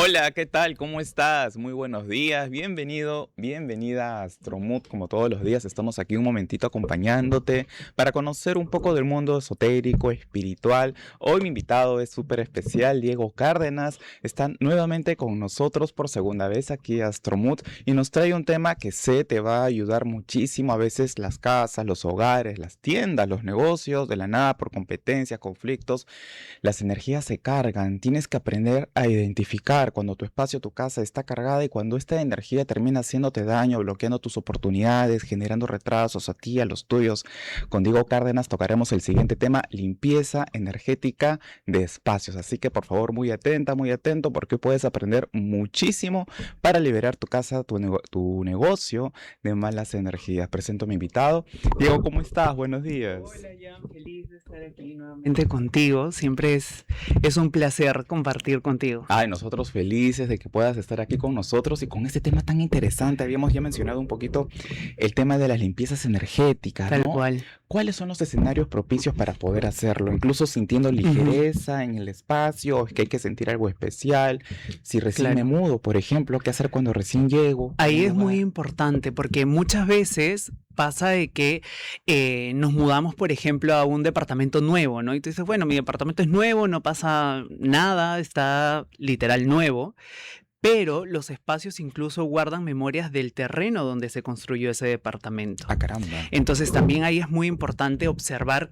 Hola, ¿qué tal? ¿Cómo estás? Muy buenos días. Bienvenido, bienvenida a Astromood. Como todos los días, estamos aquí un momentito acompañándote para conocer un poco del mundo esotérico, espiritual. Hoy mi invitado es súper especial, Diego Cárdenas. Está nuevamente con nosotros por segunda vez aquí a Astromood y nos trae un tema que sé te va a ayudar muchísimo. A veces las casas, los hogares, las tiendas, los negocios, de la nada por competencias, conflictos. Las energías se cargan, tienes que aprender a identificar cuando tu espacio, tu casa está cargada y cuando esta energía termina haciéndote daño, bloqueando tus oportunidades, generando retrasos a ti, a los tuyos. Con Diego Cárdenas tocaremos el siguiente tema, limpieza energética de espacios. Así que por favor muy atenta, muy atento porque puedes aprender muchísimo para liberar tu casa, tu negocio de malas energías. Presento a mi invitado. Diego, ¿cómo estás? Buenos días. Hola, Jan, feliz de estar aquí nuevamente contigo. Siempre es un placer compartir contigo. Ay, nosotros felices de que puedas estar aquí con nosotros y con este tema tan interesante. Habíamos ya mencionado un poquito el tema de las limpiezas energéticas, Tal ¿no? cual. ¿Cuáles son los escenarios propicios para poder hacerlo? Incluso sintiendo Ujú, ligereza en el espacio, es que hay que sentir algo especial. Si recién me claro. mudo, por ejemplo, ¿qué hacer cuando recién llego a Ahí un es muy lugar? importante porque muchas veces pasa de que nos mudamos, por ejemplo, a un departamento nuevo, ¿no? Y tú dices, bueno, mi departamento es nuevo, no pasa nada, está literal nuevo. Pero los espacios incluso guardan memorias del terreno donde se construyó ese departamento. Ah, caramba. Entonces también ahí es muy importante observar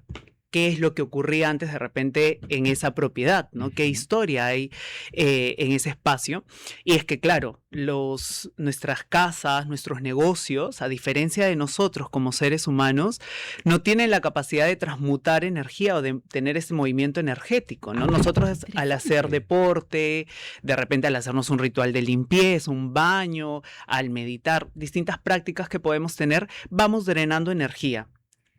qué es lo que ocurría antes de repente en esa propiedad, ¿no? Qué Ujú. historia hay en ese espacio. Y es que, claro, nuestras casas, nuestros negocios, a diferencia de nosotros como seres humanos, no tienen la capacidad de transmutar energía o de tener ese movimiento energético, ¿no? Nosotros al hacer Interesante. deporte, de repente al hacernos un ritual de limpieza, un baño, al meditar, distintas prácticas que podemos tener, vamos drenando energía,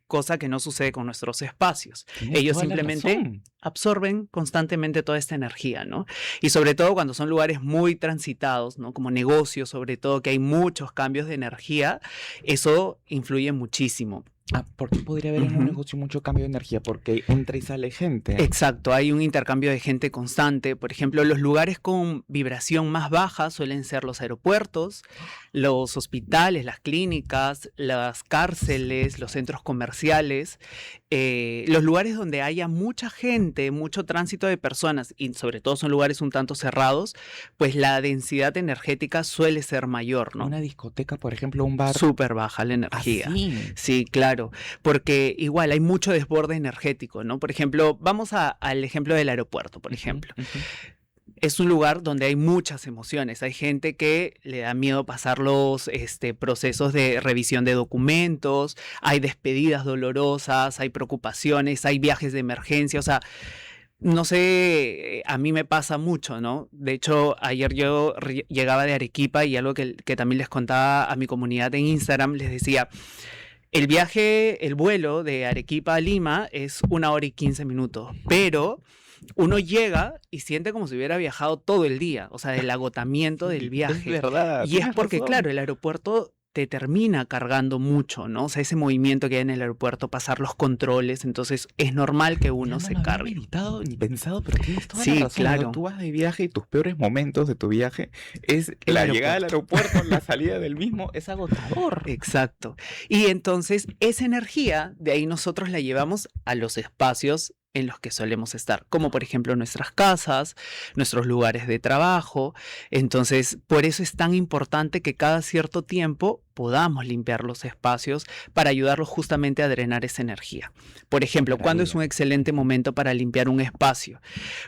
cosa que no sucede con nuestros espacios. Tienes Ellos toda la simplemente razón. absorben constantemente toda esta energía, ¿no? Y sobre todo cuando son lugares muy transitados, ¿no? Como negocios, sobre todo, que hay muchos cambios de energía, eso influye muchísimo. Ah, ¿por qué podría haber en un Ujú. negocio mucho cambio de energía? Porque entra y sale gente. Exacto, hay un intercambio de gente constante. Por ejemplo, los lugares con vibración más baja suelen ser los aeropuertos, los hospitales, las clínicas, las cárceles, los centros comerciales, los lugares donde haya mucha gente, mucho tránsito de personas y sobre todo son lugares un tanto cerrados, pues la densidad energética suele ser mayor, ¿no? Una discoteca, por ejemplo, un bar. Súper baja la energía. Así. Sí, claro, porque igual hay mucho desborde energético, ¿no? Por ejemplo, vamos al ejemplo del aeropuerto, por Ujú, ejemplo. ujú. Es un lugar donde hay muchas emociones. Hay gente que le da miedo pasar los procesos de revisión de documentos, hay despedidas dolorosas, hay preocupaciones, hay viajes de emergencia, o sea, no sé, a mí me pasa mucho, ¿no? De hecho, ayer yo llegaba de Arequipa y algo que también les contaba a mi comunidad en Instagram, les decía, el vuelo de Arequipa a Lima es 1 hora y 15 minutos, pero uno llega y siente como si hubiera viajado todo el día, o sea, del agotamiento del Sí, es viaje. verdad, Y es tienes porque, claro, razón. el aeropuerto te termina cargando mucho, ¿no? O sea, ese movimiento que hay en el aeropuerto, pasar los controles, entonces es normal que Mira, uno no se lo había cargue. meditado ni pensado, pero tienes toda la Sí, razón. Cuando claro, tú vas de viaje y tus peores momentos de tu viaje es el la llegada al aeropuerto. aeropuerto, la salida del mismo, es agotador. Exacto. Y entonces esa energía, de ahí nosotros la llevamos a los espacios en los que solemos estar, como por ejemplo nuestras casas, nuestros lugares de trabajo. Entonces, por eso es tan importante que cada cierto tiempo podamos limpiar los espacios para ayudarlos justamente a drenar esa energía. Por Qué ejemplo, ¿cuándo es un maravilla. excelente momento para limpiar un espacio?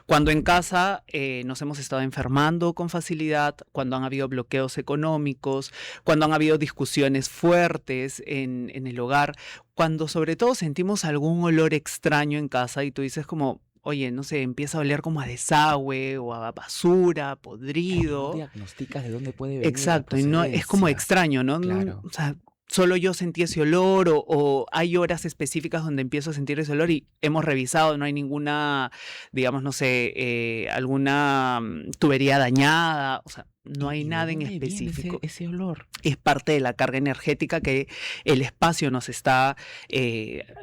Cuando en casa nos hemos estado enfermando con facilidad, cuando han habido bloqueos económicos, cuando han habido discusiones fuertes en el hogar, cuando sobre todo sentimos algún olor extraño en casa y tú dices como, oye, no sé, empieza a oler como a desagüe o a basura, Claro, no podrido. diagnosticas de dónde puede venir la Exacto, y no es como procedencia. extraño, ¿no? Claro. O sea, solo yo sentí ese olor o hay horas específicas donde empiezo a sentir ese olor y hemos revisado, no hay ninguna, digamos, no sé, alguna tubería dañada, o sea, no hay ¿Y de nada en dónde viene específico. ese olor? Es parte de la carga energética que el espacio nos está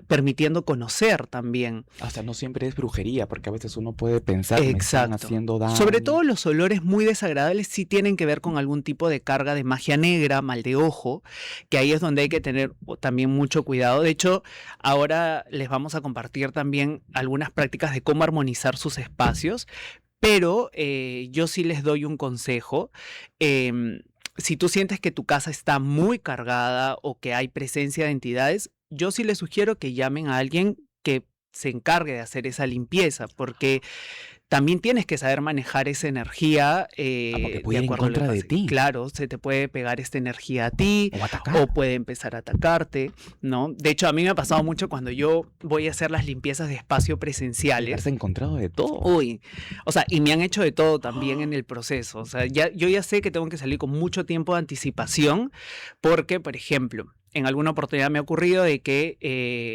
permitiendo conocer también. O sea, no siempre es brujería, porque a veces uno puede pensar, me están Exacto. haciendo Sobre daño. todo los olores muy desagradables sí tienen que ver con algún tipo de carga de magia negra, mal de ojo, que ahí es donde hay que tener también mucho cuidado. De hecho, ahora les vamos a compartir también algunas prácticas de cómo armonizar sus espacios, pero yo sí les doy un consejo. Si tú sientes que tu casa está muy cargada o que hay presencia de entidades, yo sí les sugiero que llamen a alguien que se encargue de hacer esa limpieza, porque también tienes que saber manejar esa energía Porque de puede ir en acuerdo a lo que contra de pase. ti. Claro, se te puede pegar esta energía a ti O atacar. o puede empezar a atacarte, ¿no? De hecho, a mí me ha pasado mucho cuando yo voy a hacer las limpiezas de espacio Y presenciales. has encontrado de todo. Uy, o sea, y me han hecho de todo también en el proceso. O sea, yo ya sé que tengo que salir con mucho tiempo de anticipación porque, por ejemplo, en alguna oportunidad me ha ocurrido de que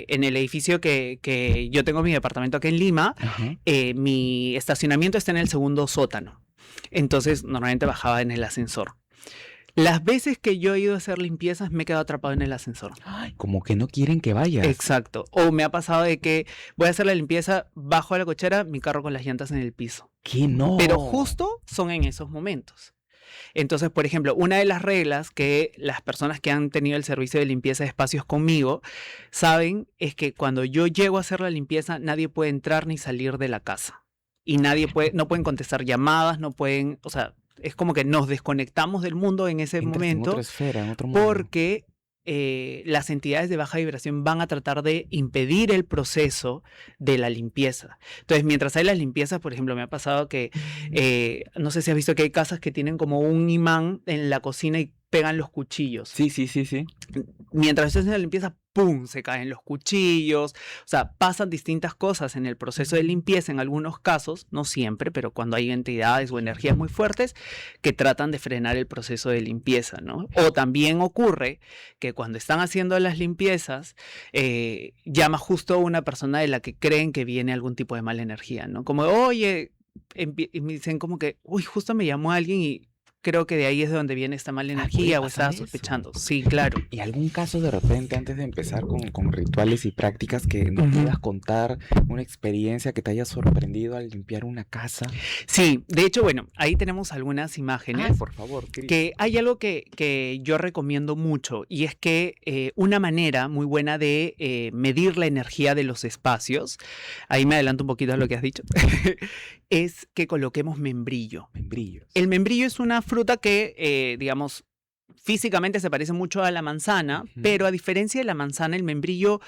en el edificio que yo tengo mi departamento aquí en Lima, Ajá. mi estacionamiento está en el segundo sótano. Entonces, normalmente bajaba en el ascensor. Las veces que yo he ido a hacer limpiezas me he quedado atrapado en el ascensor. Ay, como que no quieren que vayas. Exacto. O me ha pasado de que voy a hacer la limpieza, bajo a la cochera, mi carro con las llantas en el piso. ¿Qué no? Pero justo son en esos momentos. Entonces, por ejemplo, una de las reglas que las personas que han tenido el servicio de limpieza de espacios conmigo saben es que cuando yo llego a hacer la limpieza, nadie puede entrar ni salir de la casa. Y no pueden contestar llamadas, no pueden, o sea, es como que nos desconectamos del mundo en ese Entras en momento otra esfera, en otro mundo. porque las entidades de baja vibración van a tratar de impedir el proceso de la limpieza. Entonces, mientras hay las limpiezas, por ejemplo, me ha pasado que, no sé si has visto que hay casas que tienen como un imán en la cocina y pegan los cuchillos. Sí. Mientras estás haciendo la limpieza, ¡pum!, se caen los cuchillos. O sea, pasan distintas cosas en el proceso de limpieza en algunos casos, no siempre, pero cuando hay entidades o energías muy fuertes que tratan de frenar el proceso de limpieza, ¿no? O también ocurre que cuando están haciendo las limpiezas, llama justo a una persona de la que creen que viene algún tipo de mala energía, ¿no? Como, oye, y me dicen como que, uy, justo me llamó alguien y creo que de ahí es de donde viene esta mala energía o puede estaba pasar eso. sospechando. Sí, claro. ¿Y algún caso de repente, antes de empezar con rituales y prácticas, que nos puedas contar una experiencia que te haya sorprendido al limpiar una casa? Sí, de hecho, bueno, ahí tenemos algunas imágenes. Ay, por favor, Cris. Que hay algo que yo recomiendo mucho y es que una manera muy buena de medir la energía de los espacios, ahí me adelanto un poquito a lo que has dicho, es que coloquemos membrillo. Membrillos. El membrillo es una fruta que, digamos, físicamente se parece mucho a la manzana, pero a diferencia de la manzana, el membrillo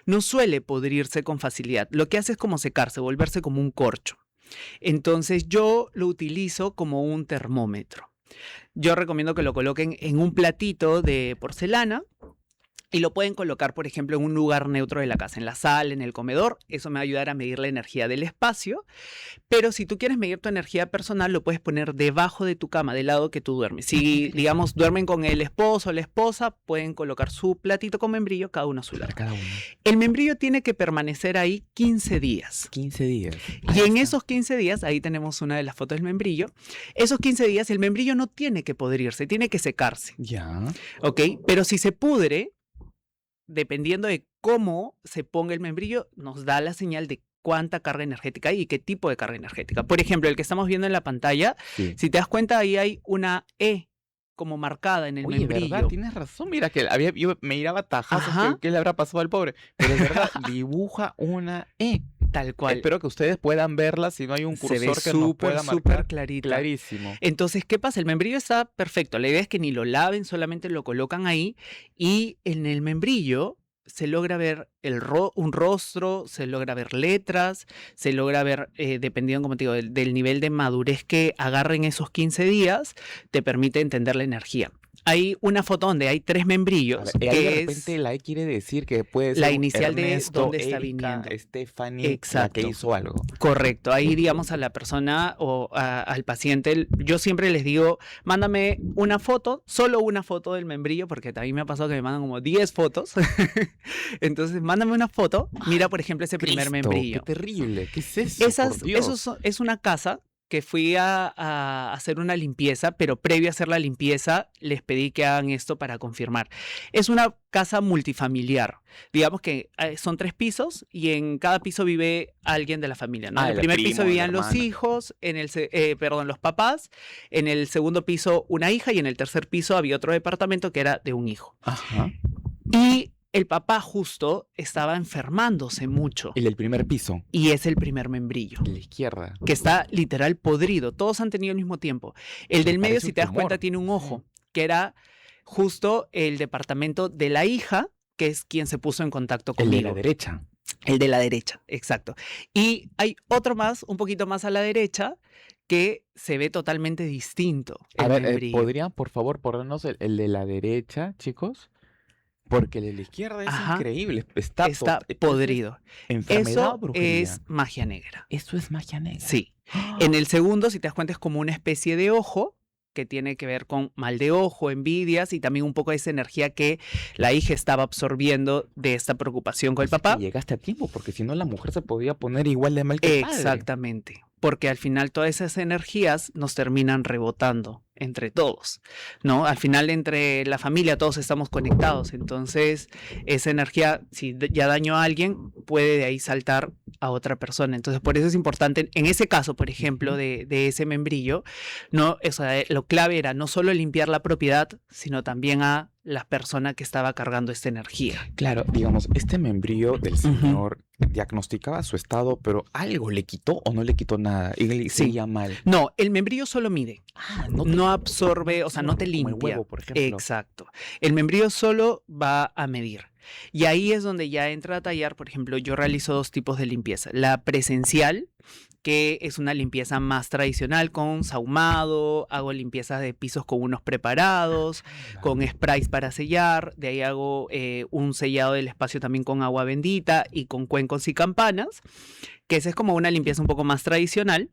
no suele podrirse con facilidad. Lo que hace es como secarse, volverse como un corcho. Entonces yo lo utilizo como un termómetro. Yo recomiendo que lo coloquen en un platito de porcelana y lo pueden colocar, por ejemplo, en un lugar neutro de la casa, en la sala, en el comedor. Eso me va a ayudar a medir la energía del espacio. Pero si tú quieres medir tu energía personal, lo puedes poner debajo de tu cama, del lado que tú duermes. Si, digamos, duermen con el esposo o la esposa, pueden colocar su platito con membrillo, cada uno a su lado. Para cada uno. El membrillo tiene que permanecer ahí 15 días. 15 días. Y en esos 15 días, ahí tenemos una de las fotos del membrillo, esos 15 días el membrillo no tiene que podrirse, tiene que secarse, Ya. ¿ok? Pero si se pudre, dependiendo de cómo se ponga el membrillo, nos da la señal de cuánta carga energética hay y qué tipo de carga energética. Por ejemplo, el que estamos viendo en la pantalla, Sí. si te das cuenta, ahí hay una E como marcada en el Oye, membrillo. ¿verdad? Tienes razón. Mira, que yo me miraba tajazos. Ajá. ¿Qué le habrá pasado al pobre? Pero es verdad, dibuja una E. Tal cual. Espero que ustedes puedan verla si no hay un Se ve cursor que nos pueda súper marcar. clarita. Clarísimo. Entonces, ¿qué pasa? El membrillo está perfecto. La idea es que ni lo laven, solamente lo colocan ahí y en el membrillo se logra ver un rostro, se logra ver letras, se logra ver, dependiendo, como te digo, del nivel de madurez que agarren esos 15 días, te permite entender la energía. Hay una foto donde hay 3 membrillos. A ver, ahí que de es repente la E quiere decir que puede ser la inicial de Ernesto, dónde está Erika, viniendo. Stephanie, Exacto. la que hizo algo. Correcto, ahí digamos a la persona o al paciente, yo siempre les digo, mándame una foto, solo una foto del membrillo, porque también me ha pasado que me mandan como 10 fotos. Entonces, mándame una foto, mira por ejemplo ese primer Cristo, membrillo. qué terrible, ¿qué es eso? Por Dios. Es una casa que fui a hacer una limpieza, pero previo a hacer la limpieza les pedí que hagan esto para confirmar. Es una casa multifamiliar. Digamos que son 3 pisos y en cada piso vive alguien de la familia, ¿no? En el El primer primo, piso el vivían los hermano. hijos, los papás, en el segundo piso una hija y en el tercer piso había otro departamento que era de un hijo. Ajá. Y el papá justo estaba enfermándose mucho El del primer piso, y es el primer membrillo, a la izquierda. que está literal podrido. Todos han tenido al mismo tiempo. El del medio, Parece si un te das tumor. cuenta, tiene un Sí. ojo, que era justo el departamento de la hija, que es quien se puso en contacto El conmigo. de la derecha. El de la derecha, exacto. Y hay otro más, un poquito más a la derecha, que se ve totalmente distinto. A El ver, membrillo. ¿podrían por favor ponernos el de la derecha, chicos? Porque el de la izquierda es Ajá. increíble. Está, Está eso es podrido. enfermedad o Eso brujería. es magia negra. Eso es magia negra. Sí. ¡Ah! En el segundo, si te das cuenta, es como una especie de ojo que tiene que ver con mal de ojo, envidias y también un poco de esa energía que la hija estaba absorbiendo de esta preocupación con el O sea que papá. llegaste a tiempo, porque si no la mujer se podía poner igual de mal que el padre. Exactamente, porque al final todas esas energías nos terminan rebotando entre todos, ¿no? Al final entre la familia todos estamos conectados, entonces esa energía, si ya dañó a alguien, puede de ahí saltar a otra persona. Entonces por eso es importante, en ese caso, por ejemplo, de ese membrillo, no, o sea, lo clave era no solo limpiar la propiedad, sino también a la persona que estaba cargando esta energía. Claro, digamos, este membrillo del señor diagnosticaba su estado, pero algo le quitó o no le quitó nada. Y él Sí. seguía mal. No, el membrillo solo mide. Ah, No absorbe, o sea, no te como el limpia. huevo, por ejemplo. Exacto. El membrillo solo va a medir. Y ahí es donde ya entra a tallar, por ejemplo, yo realizo 2 tipos de limpieza. La presencial, que es una limpieza más tradicional con sahumado, hago limpiezas de pisos con unos preparados, con sprays para sellar, de ahí hago un sellado del espacio también con agua bendita y con cuencos y campanas, que esa es como una limpieza un poco más tradicional.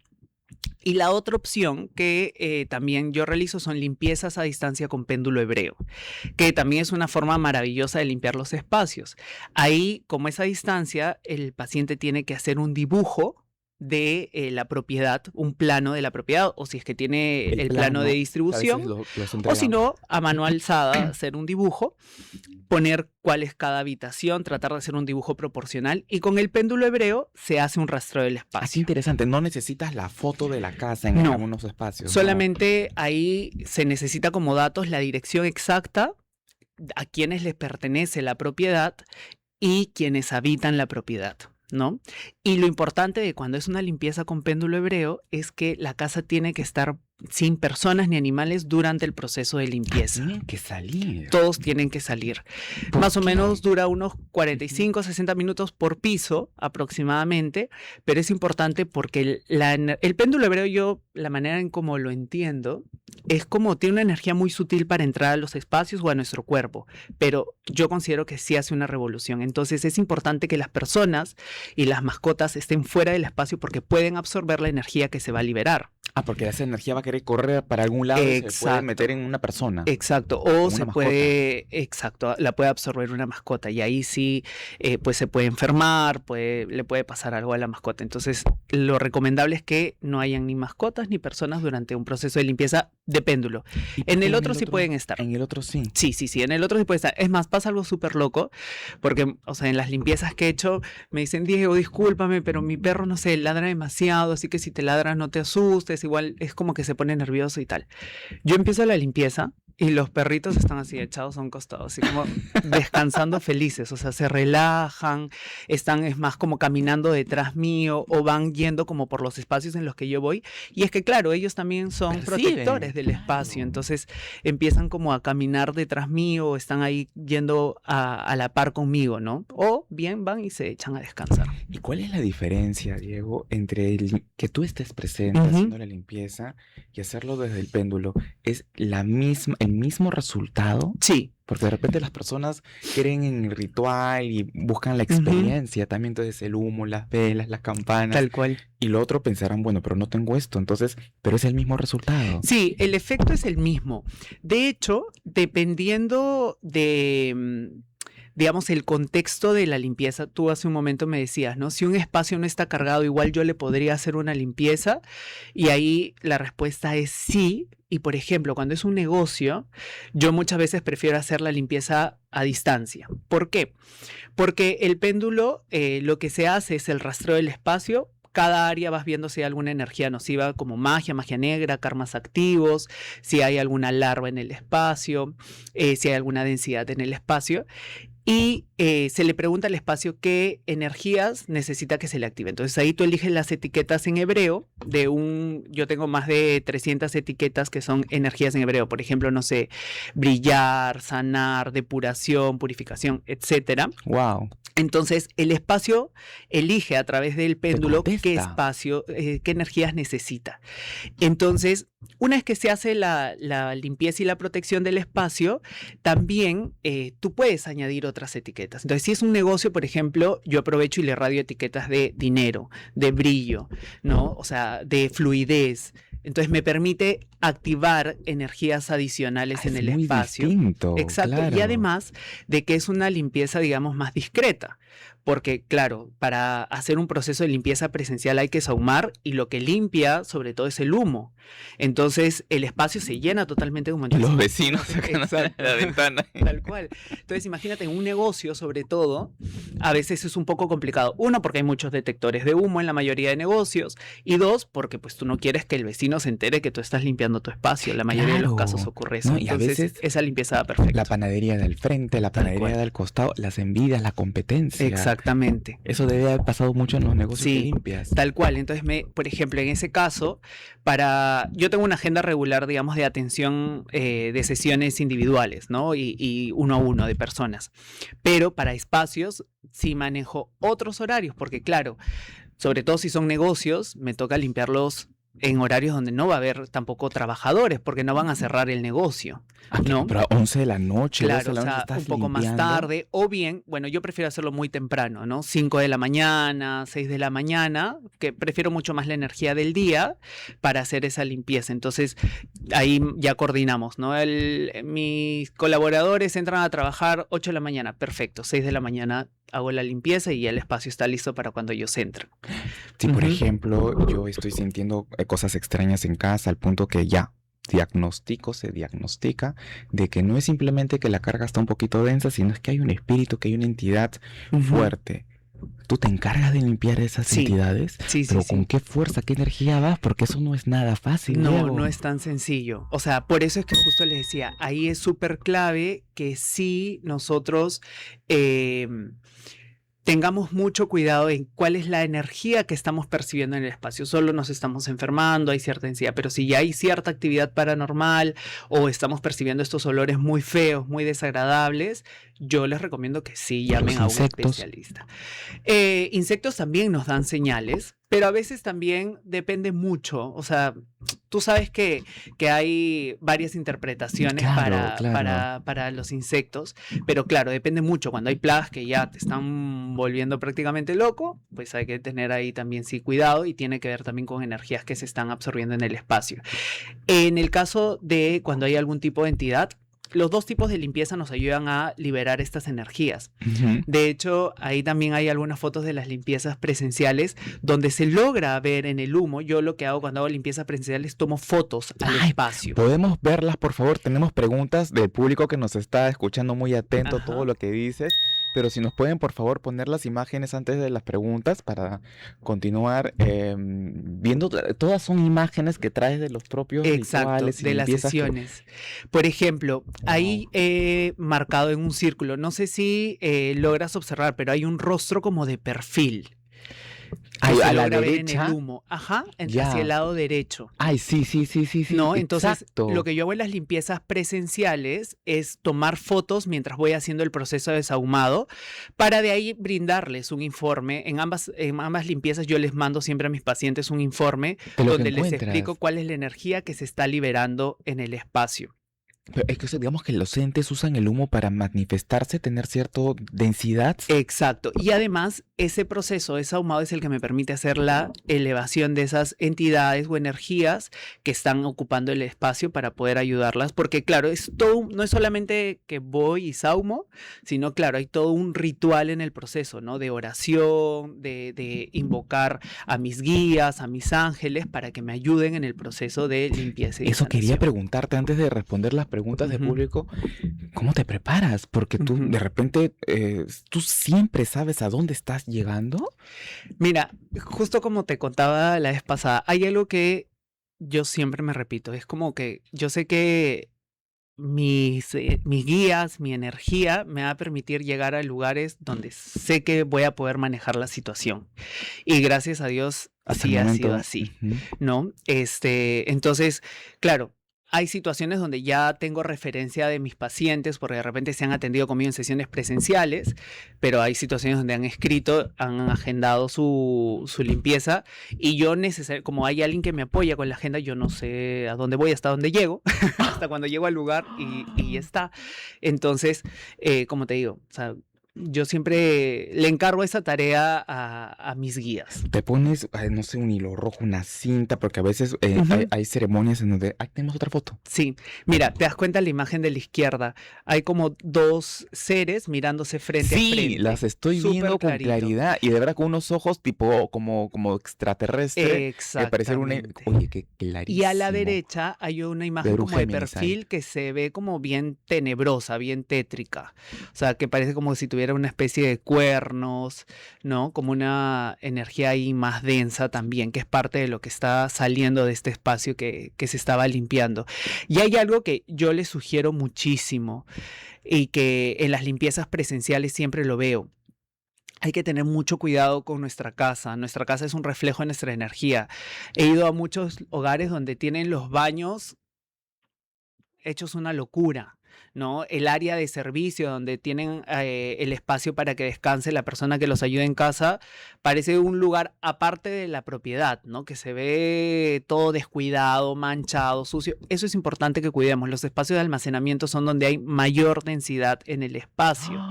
Y la otra opción que también yo realizo son limpiezas a distancia con péndulo hebreo, que también es una forma maravillosa de limpiar los espacios. Ahí, como es a distancia, el paciente tiene que hacer un dibujo de la propiedad, un plano de la propiedad, o si es que tiene el plano de distribución, o si no, a mano alzada, hacer un dibujo, poner cuál es cada habitación, tratar de hacer un dibujo proporcional, y con el péndulo hebreo se hace un rastreo del Así espacio. interesante, no necesitas la foto de la casa en No. algunos espacios. Solamente ahí se necesita como datos la dirección exacta, a quienes les pertenece la propiedad y quienes habitan la propiedad, ¿no? Y lo importante de cuando es una limpieza con péndulo hebreo es que la casa tiene que estar sin personas ni animales durante el proceso de limpieza. Tienen que salir. Todos tienen que salir. ¿Por Más o qué? menos dura unos 45, 60 minutos por piso aproximadamente, pero es importante porque el péndulo hebreo, yo, la manera en cómo lo entiendo, es como tiene una energía muy sutil para entrar a los espacios o a nuestro cuerpo, pero yo considero que sí hace una revolución. Entonces es importante que las personas y las mascotas estén fuera del espacio porque pueden absorber la energía que se va a liberar. Ah, porque esa energía va a querer correr para algún lado y se puede Exacto. meter en una persona. Exacto, o Como se una puede, exacto, la puede absorber una mascota y ahí sí, pues se puede enfermar, le puede pasar algo a la mascota. Entonces, lo recomendable es que no hayan ni mascotas ni personas durante un proceso de limpieza de péndulo. ¿Y por En qué el otro sí pueden estar. En el otro sí. Sí, en el otro sí puede estar. Es más, pasa algo súper loco, porque, o sea, en las limpiezas que he hecho, me dicen, Diego, discúlpame, pero mi perro, no sé, ladra demasiado, así que si te ladra no te asustes, igual es como que se pone nervioso y tal. Yo empiezo la limpieza y los perritos están así echados a un costado, así como descansando felices, o sea, se relajan, están, es más, como caminando detrás mío o van yendo como por los espacios en los que yo voy. Y es que, claro, ellos también son Perciben, protectores del espacio, claro. entonces empiezan como a caminar detrás mío, o están ahí yendo a la par conmigo, ¿no? O bien van y se echan a descansar. ¿Y cuál es la diferencia, Diego, entre que tú estés presente Ujú. haciendo la limpieza y hacerlo desde el péndulo? ¿Es el mismo resultado? Sí, Porque de repente las personas creen en el ritual y buscan la experiencia también, entonces el humo, las velas, las campanas, tal cual. y lo otro pensarán, bueno, pero no tengo esto, entonces, pero es el mismo resultado. Sí, el efecto es el mismo. De hecho, dependiendo digamos, el contexto de la limpieza. Tú hace un momento me decías, ¿no? Si un espacio no está cargado, igual yo le podría hacer una limpieza. Y ahí la respuesta es sí. Y por ejemplo, cuando es un negocio, yo muchas veces prefiero hacer la limpieza a distancia. ¿Por qué? Porque el péndulo, lo que se hace es el rastreo del espacio. Cada área vas viendo si hay alguna energía nociva como magia, magia negra, karmas activos, si hay alguna larva en el espacio, si hay alguna densidad en el espacio. Y se le pregunta al espacio qué energías necesita que se le active. Entonces ahí tú eliges las etiquetas en hebreo. Yo tengo más de 300 etiquetas que son energías en hebreo. Por ejemplo, no sé, brillar, sanar, depuración, purificación, etcétera. Wow. Entonces, el espacio elige a través del péndulo qué contesta. espacio, qué energías necesita. Entonces, una vez que se hace la limpieza y la protección del espacio, también tú puedes añadir otras etiquetas. Entonces, si es un negocio, por ejemplo, yo aprovecho y le radio etiquetas de dinero, de brillo, ¿no? O sea, de fluidez. Entonces me permite activar energías adicionales en el muy espacio. distinto, Exacto. claro. Y además de que es una limpieza, digamos, más discreta. Porque, claro, para hacer un proceso de limpieza presencial hay que sahumar y lo que limpia, sobre todo, es el humo. Entonces, el espacio se llena totalmente de humo. Y los Entonces, vecinos sacan a exacto. la ventana. Tal cual. Entonces, imagínate, en un negocio, sobre todo, a veces es un poco complicado. Uno, porque hay muchos detectores de humo en la mayoría de negocios. Y dos, porque pues tú no quieres que el vecino se entere que tú estás limpiando tu espacio. La mayoría de los Claro. casos ocurre eso. No, y a Entonces, veces esa limpieza va perfecto. La panadería del frente, la Tal panadería cual. del costado, las envidias, la competencia. Exactamente. Eso debe haber pasado mucho en los negocios Sí, que limpias. tal cual. Entonces, por ejemplo, en ese caso, yo tengo una agenda regular, digamos, de atención de sesiones individuales, ¿no? Y uno a uno de personas. Pero para espacios sí manejo otros horarios, porque claro, sobre todo si son negocios, me toca limpiarlos en horarios donde no va a haber tampoco trabajadores, porque no van a cerrar el negocio, ¿no? Pero a 11 de la noche, 12 Claro, de la o noche sea, estás un poco más limpiando. tarde, o bien, bueno, yo prefiero hacerlo muy temprano, ¿no? 5 de la mañana, 6 de la mañana, que prefiero mucho más la energía del día para hacer esa limpieza. Entonces, ahí ya coordinamos, ¿no? Mis colaboradores entran a trabajar 8 de la mañana, perfecto, 6 de la mañana hago la limpieza y ya el espacio está listo para cuando ellos entran. Si, por Ujú. ejemplo, yo estoy sintiendo cosas extrañas en casa al punto que ya se diagnostica de que no es simplemente que la carga está un poquito densa, sino es que hay un espíritu, que hay una entidad Ujú. fuerte. ¿Tú te encargas de limpiar esas Sí. entidades? Sí, Pero sí, ¿con sí. qué fuerza, qué energía vas? Porque eso no es nada fácil, No, Diego. no es tan sencillo. O sea, por eso es que justo les decía, ahí es súper clave que sí nosotros tengamos mucho cuidado en cuál es la energía que estamos percibiendo en el espacio. Solo nos estamos enfermando, hay cierta densidad, pero si ya hay cierta actividad paranormal o estamos percibiendo estos olores muy feos, muy desagradables, yo les recomiendo que sí llamen a un insectos. especialista. Insectos también nos dan señales, pero a veces también depende mucho. O sea, tú sabes que hay varias interpretaciones Claro, claro. para los insectos, pero claro, depende mucho. Cuando hay plagas que ya te están volviendo prácticamente loco, pues hay que tener ahí también sí cuidado y tiene que ver también con energías que se están absorbiendo en el espacio. En el caso de cuando hay algún tipo de entidad, los dos tipos de limpieza nos ayudan a liberar estas energías. Ujú. De hecho, ahí también hay algunas fotos de las limpiezas presenciales donde se logra ver en el humo. Yo lo que hago cuando hago limpiezas presenciales, tomo fotos al Ay, espacio. ¿podemos verlas, por favor? Tenemos preguntas del público que nos está escuchando muy atento a Ajá. todo lo que dices, pero si nos pueden, por favor, poner las imágenes antes de las preguntas para continuar viendo. Todas son imágenes que traes de los propios Exacto, rituales y de las limpiezas que... sesiones. Por ejemplo, ahí he marcado en un círculo, no sé si logras observar, pero hay un rostro como de perfil. Ay, Se a la logra ver en derecha. el humo. Ajá, Ya. hacia el lado derecho. Ay, sí, sí, sí, sí, sí. ¿No? Entonces, Exacto. lo que yo hago en las limpiezas presenciales es tomar fotos mientras voy haciendo el proceso de desahumado para de ahí brindarles un informe. En ambas limpiezas yo les mando siempre a mis pacientes un informe De lo que donde les encuentras. explico cuál es la energía que se está liberando en el espacio. Pero es que digamos que los entes usan el humo para manifestarse, tener cierta densidad. Exacto. Y además, ese proceso, ese ahumado es el que me permite hacer la elevación de esas entidades o energías que están ocupando el espacio para poder ayudarlas. Porque, claro, no es solamente que voy y saumo, sino, claro, hay todo un ritual en el proceso, ¿no? De oración, de invocar a mis guías, a mis ángeles, para que me ayuden en el proceso de limpieza y Eso quería sanación. preguntarte antes de responder las preguntas del Ujú. público. ¿Cómo te preparas? Porque tú Ujú. de repente, ¿tú siempre sabes a dónde estás llegando? Mira, justo como te contaba la vez pasada, hay algo que yo siempre me repito. Es como que yo sé que mis guías, mi energía me va a permitir llegar a lugares donde sé que voy a poder manejar la situación. Y gracias a Dios Hasta el sí ha sido momento. así, Ujú. ¿no? Entonces, claro, hay situaciones donde ya tengo referencia de mis pacientes porque de repente se han atendido conmigo en sesiones presenciales, pero hay situaciones donde han escrito, han agendado su limpieza y yo como hay alguien que me apoya con la agenda, yo no sé a dónde voy, hasta dónde llego, hasta cuando llego al lugar y ya está. Entonces, como te digo, o sea, yo siempre le encargo esa tarea a mis guías. Te pones, no sé, un hilo rojo, una cinta, porque a veces Ujú. hay ceremonias en donde, tenemos otra foto. Sí, mira, te das cuenta la imagen de la izquierda. Hay como dos seres mirándose frente a Sí, frente. las estoy Súper viendo con clarito. claridad y de verdad con unos ojos tipo como extraterrestre, que parece Exactamente. oye, qué clarísimo. Y a la derecha hay una imagen como de Géminis ahí. perfil que se ve como bien tenebrosa, bien tétrica. O sea, que parece como si tuviera una especie de cuernos, ¿no? Como una energía ahí más densa también, que es parte de lo que está saliendo de este espacio que se estaba limpiando. Y hay algo que yo les sugiero muchísimo y que en las limpiezas presenciales siempre lo veo. Hay que tener mucho cuidado con nuestra casa. Nuestra casa es un reflejo de nuestra energía. He ido a muchos hogares donde tienen los baños hechos una locura, ¿no? El área de servicio donde tienen el espacio para que descanse la persona que los ayuda en casa parece un lugar aparte de la propiedad, ¿no? Que se ve todo descuidado, manchado, sucio. Eso es importante que cuidemos. Los espacios de almacenamiento son donde hay mayor densidad en el espacio.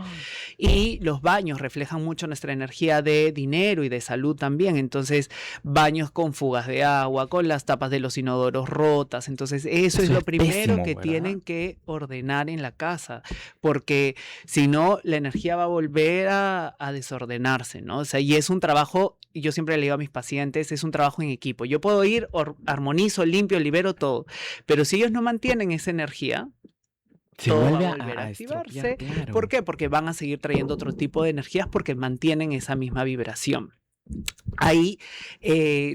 Y los baños reflejan mucho nuestra energía de dinero y de salud también. Entonces, baños con fugas de agua, con las tapas de los inodoros rotas. Entonces, eso es lo primero pésimo, que ¿verdad? tienen que ordenar en la casa, porque si no, la energía va a volver a desordenarse, ¿no? O sea, y es un trabajo, y yo siempre le digo a mis pacientes, es un trabajo en equipo. Yo puedo ir, armonizo, limpio, libero todo, pero si ellos no mantienen esa energía, Se todo va vuelve a volver a estropear, activarse. claro. ¿Por qué? Porque van a seguir trayendo otro tipo de energías porque mantienen esa misma vibración. Ahí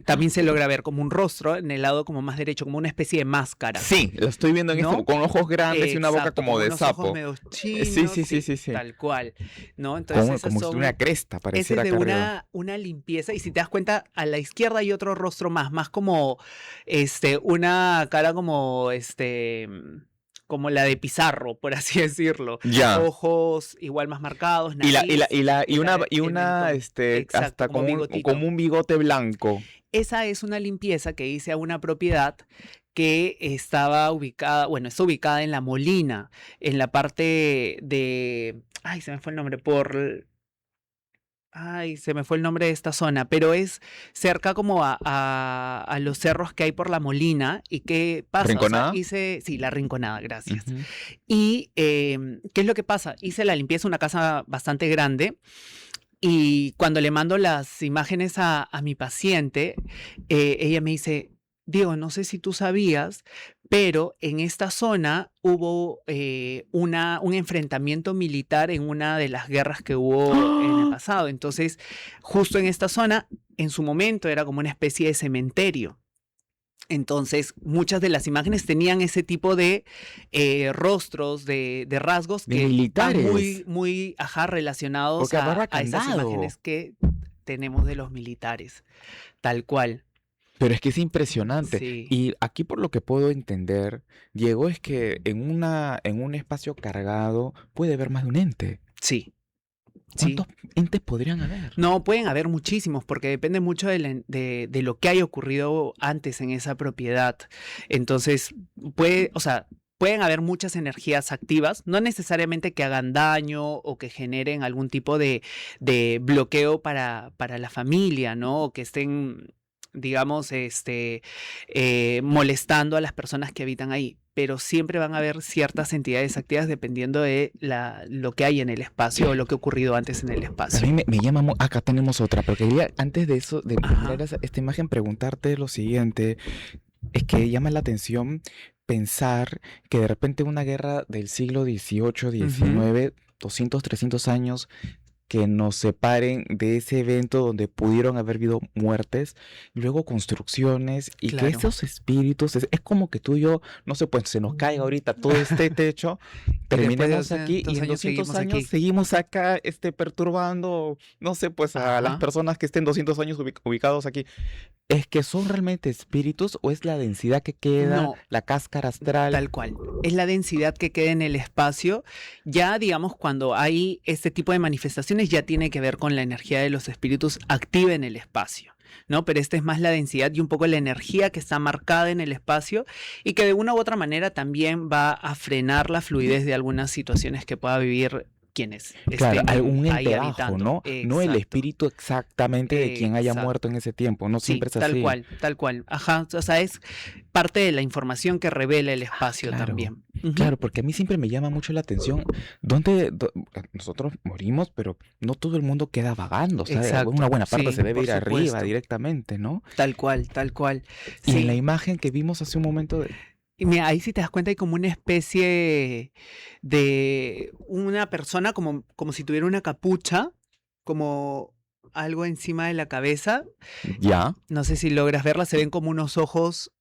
también se logra ver como un rostro en el lado como más derecho, como una especie de máscara. Sí, lo estoy viendo en ¿No? esto, con ojos grandes y una boca Exacto, como de unos ojos sapo. medio Sí, chinos, sí. tal cual, ¿no? Entonces esas Como si son, tuviera una cresta, ese pareciera es de acá arriba. una limpieza y si te das cuenta a la izquierda hay otro rostro más como una cara como la de Pizarro, por así decirlo. Ya. Ojos igual más marcados, Y nariz, y el una, mentón. Exacto, hasta como bigotito. como un bigote blanco. Esa es una limpieza que hice a una propiedad que estaba ubicada, bueno, está ubicada en La Molina, en la parte de, ay, se me fue el nombre, se me fue el nombre de esta zona, pero es cerca como a los cerros que hay por La Molina. ¿Y qué pasa? ¿Rinconada? O sea, sí, La Rinconada, gracias. Ujú. Y, ¿qué es lo que pasa? Hice la limpieza, una casa bastante grande. Y cuando le mando las imágenes a mi paciente, ella me dice, Diego, no sé si tú sabías, pero en esta zona hubo un enfrentamiento militar en una de las guerras que hubo en el pasado. Entonces, justo en esta zona, en su momento era como una especie de cementerio. Entonces, muchas de las imágenes tenían ese tipo de rostros, de rasgos De que van militares. muy relacionados Porque habrá a esas candado. imágenes que tenemos de los militares, tal cual. Pero es que es impresionante. Sí, Y aquí por lo que puedo entender, Diego, es que en un espacio cargado puede haber más de un ente. sí, sí. ¿Cuántos entes podrían haber? No, pueden haber muchísimos porque depende mucho de lo que haya ocurrido antes en esa propiedad. Entonces, o sea, pueden haber muchas energías activas, no necesariamente que hagan daño o que generen algún tipo de bloqueo para la familia, ¿no? O que estén, digamos, molestando a las personas que habitan ahí. Pero siempre van a haber ciertas entidades activas dependiendo de lo que hay en el espacio o lo que ha ocurrido antes en el A espacio. mí me llama... Acá tenemos otra, pero quería, antes de eso, de Ajá. mirar esta imagen, preguntarte lo siguiente. Es que llama la atención pensar que de repente una guerra del siglo XVIII, Ujú. XIX, 200, 300 años, que nos separen de ese evento donde pudieron haber habido muertes, luego construcciones, y que Claro. esos espíritus, es como que tú y yo, no sé, pues se nos caiga ahorita todo este techo, Y después de terminemos aquí y 200 en años 200 seguimos años aquí. seguimos acá perturbando, no sé, pues a las Ajá. personas que estén 200 años ubicados aquí. ¿Es que son realmente espíritus o es la densidad que queda, No, la cáscara astral? tal cual. Es la densidad que queda en el espacio. Ya, digamos, cuando hay este tipo de manifestaciones, ya tiene que ver con la energía de los espíritus activa en el espacio, ¿no? Pero esta es más la densidad y un poco la energía que está marcada en el espacio y que de una u otra manera también va a frenar la fluidez de algunas situaciones que pueda vivir quienes Claro, estén algún ahí ente bajo, habitando. ¿no? No el Exacto. espíritu exactamente de quien haya muerto en Exacto. ese tiempo, no Sí, siempre es tal así. cual, tal cual. Ajá, o sea, es parte de la información que revela el espacio Claro, también. Ujú. claro, porque a mí siempre me llama mucho la atención nosotros morimos, pero no todo el mundo queda vagando, o sea, una Exacto, buena parte sí, se debe por ir arriba supuesto. directamente, ¿no? Tal cual, tal cual. Y en la Sí, imagen que vimos hace un momento, y mira, ahí si te das cuenta hay como una especie de una persona como si tuviera una capucha, como algo encima de la cabeza. ya. No sé si logras verla, se ven como unos ojos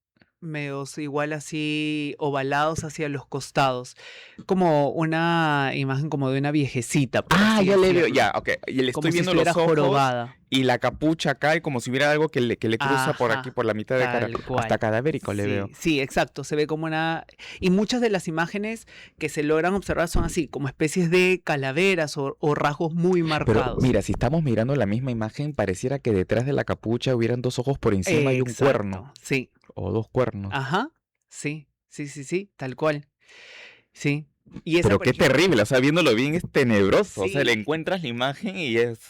medios igual así ovalados hacia los costados. Como una imagen como de una viejecita, por Ah, así ya le veo, decirlo. ya, ok. Y le Como estoy si viendo estuviera los ojos jorobada. y la capucha acá, y como si hubiera algo que le cruza por aquí, Ajá, por la mitad de cara. tal Hasta cual. cadavérico le veo. Sí, sí, exacto. Se ve como una... Y muchas de las imágenes que se logran observar son así, como especies de calaveras o rasgos muy Pero marcados. mira, si estamos mirando la misma imagen, pareciera que detrás de la capucha hubieran dos ojos por encima y un cuerno. Exacto, sí. O dos cuernos. Ajá, sí, sí, sí, sí, tal cual. Sí. Y esa, Pero por qué ejemplo, terrible, o sea, viéndolo bien es tenebroso. O sea, le sí. encuentras la imagen y es...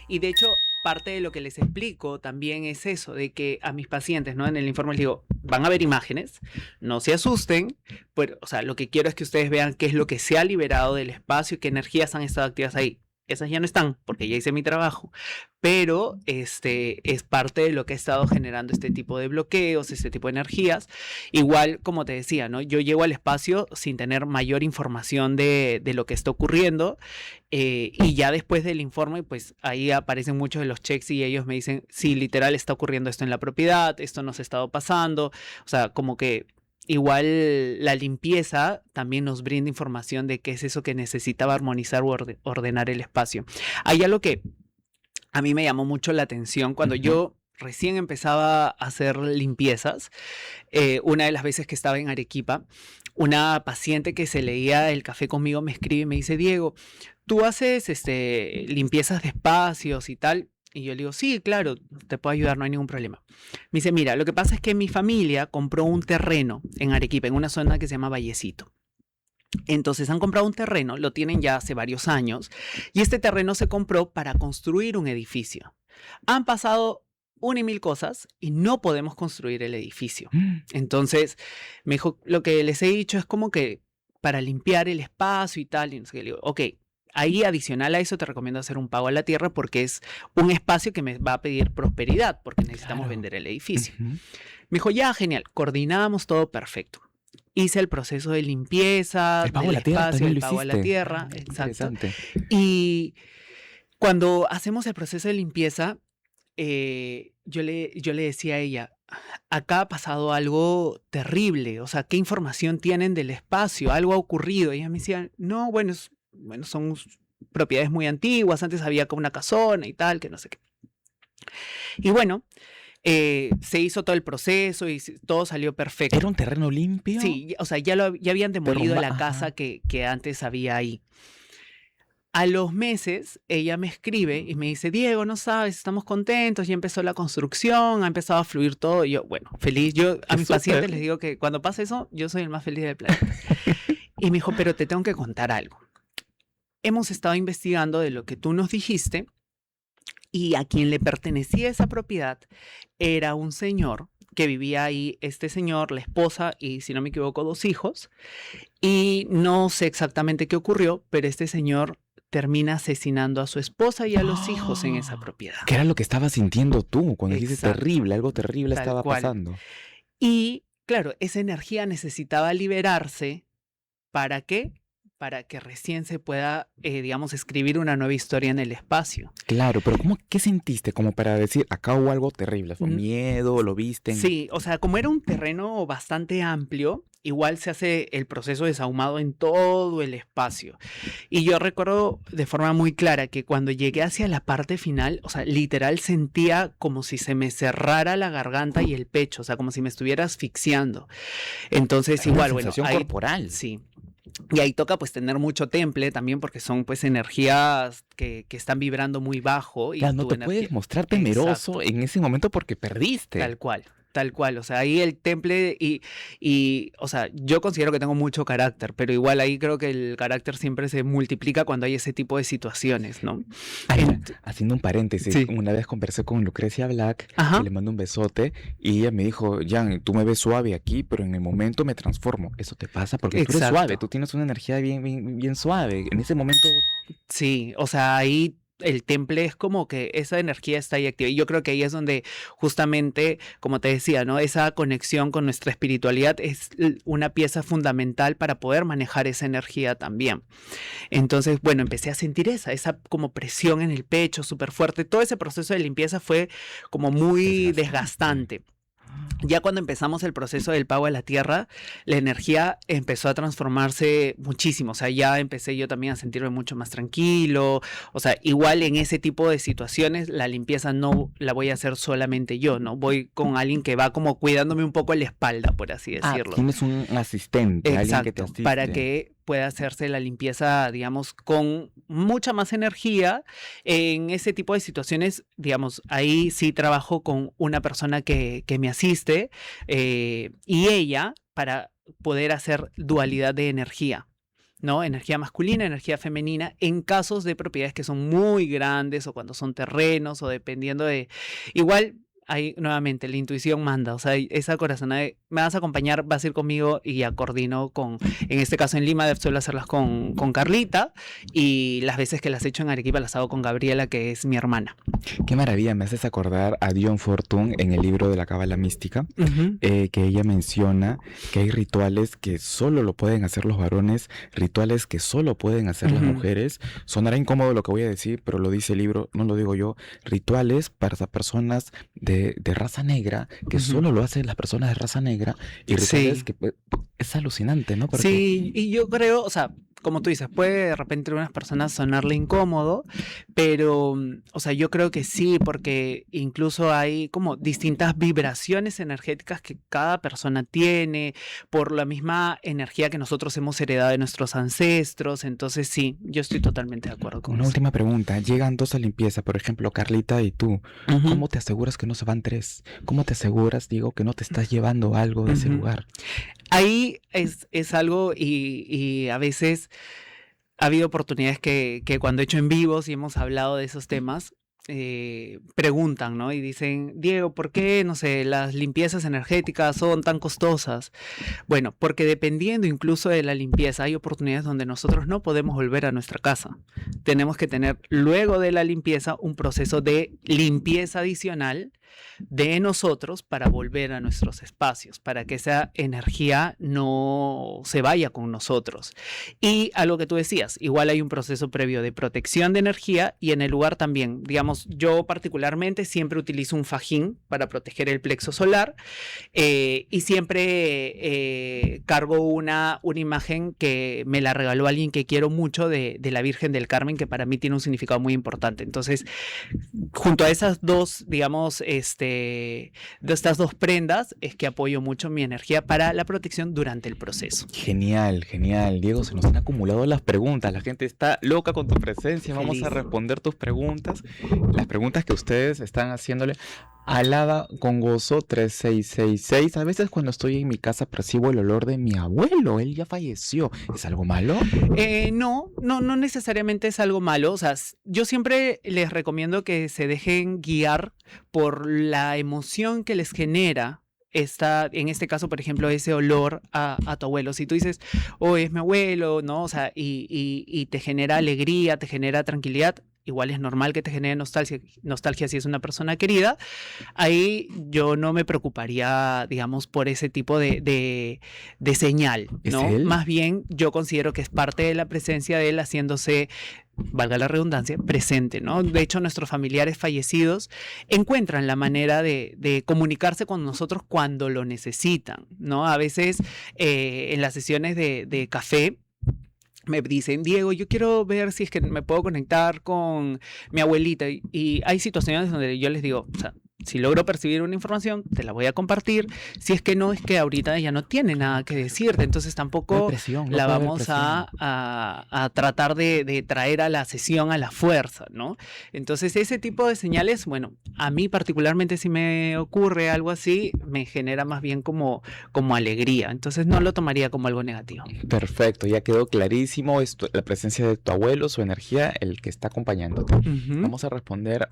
Y de hecho, parte de lo que les explico también es eso, de que a mis pacientes, ¿no? En el informe les digo, van a ver imágenes, no se asusten, pero, o sea, lo que quiero es que ustedes vean qué es lo que se ha liberado del espacio y qué energías han estado activas ahí. Esas ya no están, porque ya hice mi trabajo, pero es parte de lo que ha estado generando este tipo de bloqueos, este tipo de energías. Igual, como te decía, ¿no? Yo llego al espacio sin tener mayor información de lo que está ocurriendo, y ya después del informe, pues ahí aparecen muchos de los checks y ellos me dicen, sí, literal está ocurriendo esto en la propiedad, esto nos ha estado pasando, o sea, como que igual la limpieza también nos brinda información de qué es eso que necesitaba armonizar o ordenar el espacio. Hay algo que a mí me llamó mucho la atención cuando yo recién empezaba a hacer limpiezas. Una de las veces que estaba en Arequipa, una paciente que se leía el café conmigo me escribe y me dice, Diego, ¿tú haces limpiezas de espacios y tal? Y yo le digo, sí, claro, te puedo ayudar, no hay ningún problema. Me dice, mira, lo que pasa es que mi familia compró un terreno en Arequipa, en una zona que se llama Vallecito. Entonces han comprado un terreno, lo tienen ya hace varios años, y este terreno se compró para construir un edificio. Han pasado una y mil cosas y no podemos construir el edificio. Entonces, me dijo, lo que les he dicho es como que para limpiar el espacio y tal, y no sé qué. Le digo, ok, ahí adicional a eso te recomiendo hacer un pago a la tierra porque es un espacio que me va a pedir prosperidad porque necesitamos Claro. vender el edificio. Ujú. Me dijo, ya, genial, coordinamos todo perfecto. Hice el proceso de limpieza El pago a del la tierra espacio, también el lo pago a la hiciste. tierra, Qué exacto. interesante. Y cuando hacemos el proceso de limpieza, yo le decía a ella, acá ha pasado algo terrible, o sea, ¿qué información tienen del espacio? Algo ha ocurrido. Y ella me decía, no, bueno, son propiedades muy antiguas, antes había como una casona y tal, que no sé qué. Y bueno, se hizo todo el proceso y todo salió perfecto. ¿Era un terreno limpio? Sí, o sea, ya habían demolido la Ajá. casa que antes había ahí. A los meses, ella me escribe y me dice, Diego, no sabes, estamos contentos, ya empezó la construcción, ha empezado a fluir todo. Y yo, bueno, feliz. Yo a Qué mis súper. pacientes les digo que cuando pasa eso, yo soy el más feliz del planeta. Y me dijo, pero te tengo que contar algo. Hemos estado investigando de lo que tú nos dijiste y a quien le pertenecía esa propiedad era un señor que vivía ahí, este señor, la esposa y, si no me equivoco, 2 hijos. Y no sé exactamente qué ocurrió, pero este señor termina asesinando a su esposa y a los hijos en esa propiedad. ¿Qué era lo que estabas sintiendo tú cuando dijiste Exacto. terrible? Algo terrible Tal estaba cual. pasando. Y claro, esa energía necesitaba liberarse. ¿Para qué? Para que recién se pueda, digamos, escribir una nueva historia en el espacio. Claro, pero ¿qué sentiste como para decir, acá hubo algo terrible? ¿Fue miedo? ¿Lo viste? Sí, o sea, como era un terreno bastante amplio, igual se hace el proceso de desahumado en todo el espacio. Y yo recuerdo de forma muy clara que cuando llegué hacia la parte final, o sea, literal sentía como si se me cerrara la garganta y el pecho, o sea, como si me estuviera asfixiando. Entonces, Una igual, bueno, sensación ahí corporal. sí. Y ahí toca pues tener mucho temple también porque son pues energías que están vibrando muy bajo. Y Claro, no tu te energía... puedes mostrar temeroso Exacto. en ese momento porque perdiste. Tal cual. Tal cual, o sea, ahí el temple o sea, yo considero que tengo mucho carácter, pero igual ahí creo que el carácter siempre se multiplica cuando hay ese tipo de situaciones, ¿no? Ay, mira, haciendo un paréntesis, Sí. una vez conversé con Lucrecia Black, Ajá. que le mando un besote, y ella me dijo, Jan, tú me ves suave aquí, pero en el momento me transformo. Eso te pasa porque tú eres Exacto. suave, tú tienes una energía bien suave. En ese momento, Sí, o sea, ahí el temple es como que esa energía está ahí activa. Y yo creo que ahí es donde justamente, como te decía, ¿no? Esa conexión con nuestra espiritualidad es una pieza fundamental para poder manejar esa energía también. Entonces, bueno, empecé a sentir esa como presión en el pecho súper fuerte. Todo ese proceso de limpieza fue como muy desgastante. Ya cuando empezamos el proceso del pago a la tierra, la energía empezó a transformarse muchísimo. O sea, ya empecé yo también a sentirme mucho más tranquilo. O sea, igual en ese tipo de situaciones, la limpieza no la voy a hacer solamente yo, ¿no? Voy con alguien que va como cuidándome un poco la espalda, por así decirlo. tienes un asistente, alguien que te Exacto, asiste. para que pueda hacerse la limpieza, digamos, con mucha más energía. En ese tipo de situaciones, digamos, ahí sí trabajo con una persona que me asiste y ella para poder hacer dualidad de energía. ¿No? Energía masculina, energía femenina, en casos de propiedades que son muy grandes o cuando son terrenos o dependiendo de... Igual, ahí nuevamente la intuición manda, o sea, esa corazonada de, me vas a acompañar, vas a ir conmigo y ya coordino con, en este caso en Lima suelo hacerlas con Carlita y las veces que las he hecho en Arequipa las hago con Gabriela, que es mi hermana. Qué maravilla, me haces acordar a Dion Fortune en el libro de la Cábala Mística, que ella menciona que hay rituales que solo lo pueden hacer los varones, rituales que solo pueden hacer las mujeres. Sonará incómodo lo que voy a decir, pero lo dice el libro, no lo digo yo. Rituales para las personas de raza negra, que solo lo hacen las personas de raza negra, y rituales que es alucinante, ¿no? Porque... Sí, y yo creo, o sea, como tú dices, puede de repente a algunas personas sonarle incómodo, pero, o sea, yo creo que sí, porque incluso hay como distintas vibraciones energéticas que cada persona tiene, por la misma energía que nosotros hemos heredado de nuestros ancestros, entonces sí, yo estoy totalmente de acuerdo con Una eso. última pregunta, llegan 2 a limpieza, por ejemplo, Carlita y tú, ¿cómo te aseguras que no se van 3? ¿Cómo te aseguras, digo, que no te estás llevando algo de ese lugar? Ahí es algo y a veces ha habido oportunidades que cuando he hecho en vivos y hemos hablado de esos temas, preguntan, ¿no? Y dicen, Diego, ¿por qué, no sé, las limpiezas energéticas son tan costosas? Bueno, porque dependiendo incluso de la limpieza, hay oportunidades donde nosotros no podemos volver a nuestra casa. Tenemos que tener luego de la limpieza un proceso de limpieza adicional de nosotros para volver a nuestros espacios, para que esa energía no se vaya con nosotros. Y a lo que tú decías, igual hay un proceso previo de protección de energía y en el lugar también, digamos, yo particularmente siempre utilizo un fajín para proteger el plexo solar y siempre cargo una imagen que me la regaló alguien que quiero mucho de la Virgen del Carmen, que para mí tiene un significado muy importante. Entonces, junto a esas dos, digamos, de estas dos prendas es que apoyo mucho mi energía para la protección durante el proceso. Genial, genial. Diego, se nos han acumulado las preguntas. La gente está loca con tu presencia. Vamos a Feliz. responder tus preguntas. Las preguntas que ustedes están haciéndole. Alada con gozo 3666. A veces cuando estoy en mi casa percibo el olor de mi abuelo. Él ya falleció. ¿Es algo malo? No necesariamente es algo malo. O sea, yo siempre les recomiendo que se dejen guiar por la emoción que les genera en este caso, por ejemplo, ese olor a tu abuelo. Si tú dices, oh, es mi abuelo, ¿no? O sea, y te genera alegría, te genera tranquilidad, igual es normal que te genere nostalgia si es una persona querida. Ahí yo no me preocuparía, digamos, por ese tipo de señal, ¿no? ¿Es él? Más bien, yo considero que es parte de la presencia de él haciéndose, valga la redundancia, presente, ¿no? De hecho, nuestros familiares fallecidos encuentran la manera de comunicarse con nosotros cuando lo necesitan, ¿no? A veces en las sesiones de café me dicen, Diego, yo quiero ver si es que me puedo conectar con mi abuelita. Y hay situaciones donde yo les digo, o sea, si logro percibir una información, te la voy a compartir. Si es que no, es que ahorita ella no tiene nada que decirte, entonces tampoco la vamos a tratar de traer a la sesión a la fuerza, ¿no? Entonces ese tipo de señales, bueno, a mí particularmente si me ocurre algo así, me genera más bien como alegría. Entonces no lo tomaría como algo negativo. Perfecto, ya quedó clarísimo. Es la presencia de tu abuelo, su energía, el que está acompañándote. Ujú. Vamos a responder.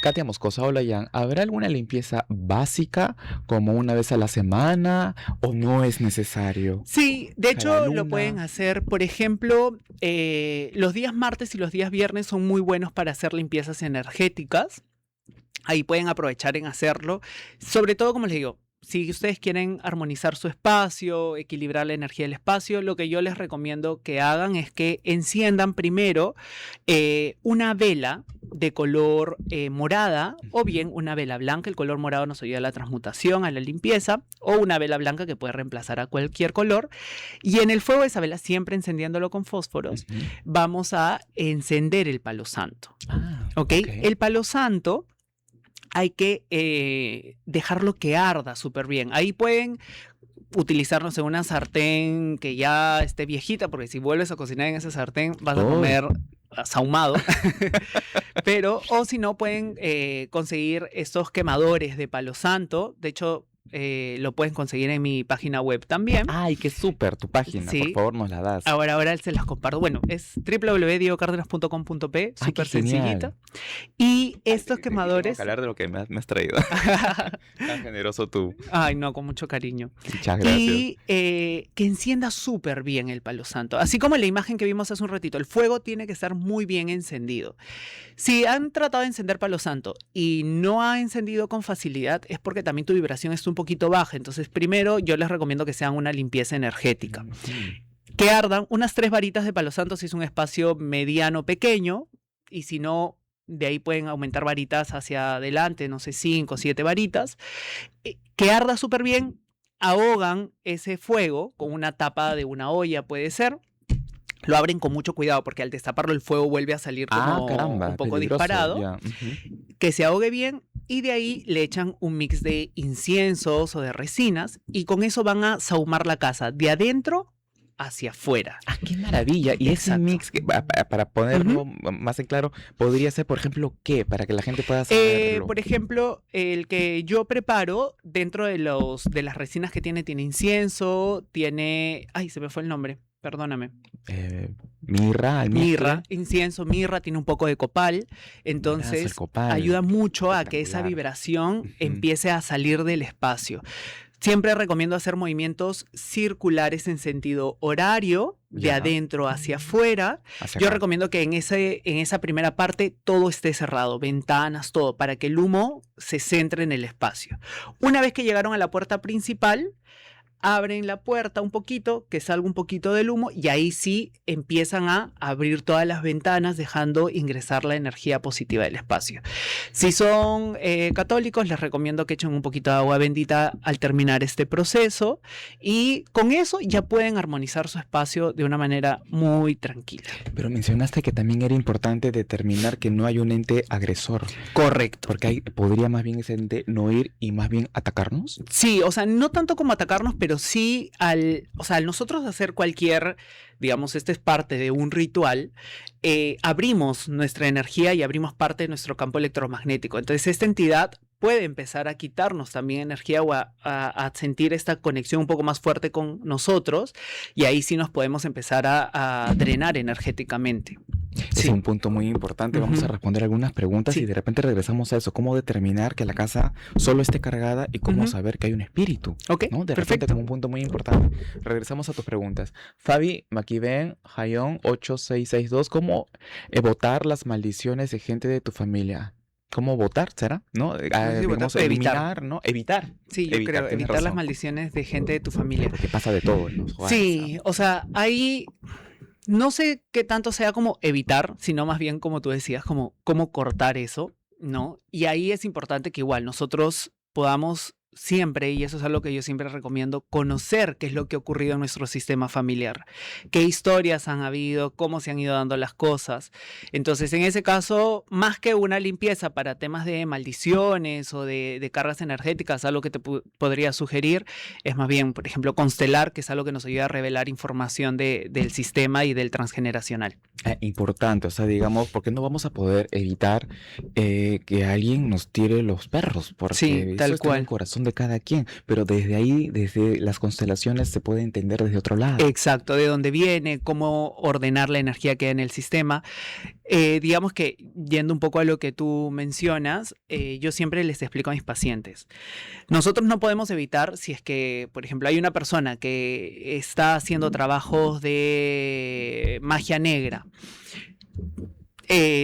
Katia Moscosa, hola Jan, ¿habrá alguna limpieza básica como una vez a la semana o no es necesario? Sí, de hecho Cada lo luna. pueden hacer, por ejemplo, los días martes y los días viernes son muy buenos para hacer limpiezas energéticas. Ahí pueden aprovechar en hacerlo. Sobre todo, como les digo, si ustedes quieren armonizar su espacio, equilibrar la energía del espacio, lo que yo les recomiendo que hagan es que enciendan primero una vela de color morada o bien una vela blanca. El color morado nos ayuda a la transmutación, a la limpieza, o una vela blanca que puede reemplazar a cualquier color. Y en el fuego de esa vela, siempre encendiéndolo con fósforos, Ujú. vamos a encender el palo santo. ¿Ok? Ok. El palo santo hay que dejarlo que arda súper bien. Ahí pueden utilizarnos en una sartén que ya esté viejita, porque si vuelves a cocinar en esa sartén vas a Uy. comer sahumado. Pero, o si no, pueden conseguir estos quemadores de palo santo. De hecho, lo pueden conseguir en mi página web también. Ay, qué súper tu página, Sí. por favor nos la das. Ahora se las comparto. Bueno, es www.diegocardenas.com.p, Ay, súper qué genial. sencillita. Y estos Tengo quemadores... que hablar de lo que me has traído. Tan generoso tú. Ay, no, con mucho cariño. Muchas gracias. Y que encienda súper bien el palo santo. Así como en la imagen que vimos hace un ratito, el fuego tiene que estar muy bien encendido. Si han tratado de encender palo santo y no ha encendido con facilidad, es porque también tu vibración está un poquito baja. Entonces, primero yo les recomiendo que sean una limpieza energética. Que ardan unas 3 varitas de palo santo si es un espacio mediano pequeño, y si no, de ahí pueden aumentar varitas hacia adelante, no sé, 5 o 7 varitas. Que arda súper bien, ahogan ese fuego con una tapa de una olla, puede ser. Lo abren con mucho cuidado porque al destaparlo el fuego vuelve a salir como Caramba, un poco peligroso, disparado. ya. Ujú. Que se ahogue bien y de ahí le echan un mix de inciensos o de resinas y con eso van a sahumar la casa de adentro hacia afuera. Ah, qué maravilla. Y ese Exacto. mix, para ponerlo más en claro, podría ser, por ejemplo, ¿qué? Para que la gente pueda saberlo. Por ejemplo, el que yo preparo dentro de las resinas que tiene incienso, tiene... Ay, se me fue el nombre, perdóname. Mirra, almizcle. Mirra, incienso, mirra, tiene un poco de copal, entonces el copal. ayuda mucho a que esa Espectacular. vibración Ujú. empiece a salir del espacio. Siempre recomiendo hacer movimientos circulares en sentido horario, de Ya. adentro hacia afuera. Hacia Yo acá. recomiendo que en esa primera parte todo esté cerrado, ventanas, todo, para que el humo se centre en el espacio. Una vez que llegaron a la puerta principal, abren la puerta un poquito, que salga un poquito del humo, y ahí sí empiezan a abrir todas las ventanas, dejando ingresar la energía positiva del espacio. Si son católicos, les recomiendo que echen un poquito de agua bendita al terminar este proceso, y con eso ya pueden armonizar su espacio de una manera muy tranquila. Pero mencionaste que también era importante determinar que no hay un ente agresor. Correcto. Porque podría más bien ese ente no ir y más bien atacarnos. Sí, o sea, no tanto como atacarnos, pero sí al nosotros hacer cualquier, digamos, este es parte de un ritual, abrimos nuestra energía y abrimos parte de nuestro campo electromagnético. Entonces, esta entidad puede empezar a quitarnos también energía o a sentir esta conexión un poco más fuerte con nosotros, y ahí sí nos podemos empezar a drenar energéticamente. Es un punto muy importante. Vamos a responder algunas preguntas y de repente regresamos a eso. ¿Cómo determinar que la casa solo esté cargada y cómo saber que hay un espíritu? Ok, ¿no? De perfecto. repente como un punto muy importante. Regresamos a tus preguntas. Fabi Maquiven, Jayón 8662, ¿cómo votar las maldiciones de gente de tu familia? ¿Cómo votar, será? ¿No? Digamos, eliminar, ¿no? Evitar. Sí, yo creo, evitar las razón. maldiciones de gente de tu familia. Porque pasa de todo en los hogares, Sí, o sea, ahí no sé qué tanto sea como evitar, sino más bien como tú decías, como cómo cortar eso, ¿no? Y ahí es importante que igual nosotros podamos siempre, y eso es algo que yo siempre recomiendo, conocer qué es lo que ha ocurrido en nuestro sistema familiar, qué historias han habido, cómo se han ido dando las cosas. Entonces, en ese caso, más que una limpieza para temas de maldiciones o de cargas energéticas, algo que te podría sugerir es más bien, por ejemplo, constelar, que es algo que nos ayuda a revelar información del sistema y del transgeneracional. Importante, o sea, digamos, porque no vamos a poder evitar que alguien nos tire los perros, porque Sí, eso tal está en el cual. corazón de cada quien, pero desde ahí, desde las constelaciones, se puede entender desde otro lado. Exacto, de dónde viene, cómo ordenar la energía que hay en el sistema. Digamos que, yendo un poco a lo que tú mencionas, yo siempre les explico a mis pacientes. Nosotros no podemos evitar, si es que, por ejemplo, hay una persona que está haciendo trabajos de magia negra.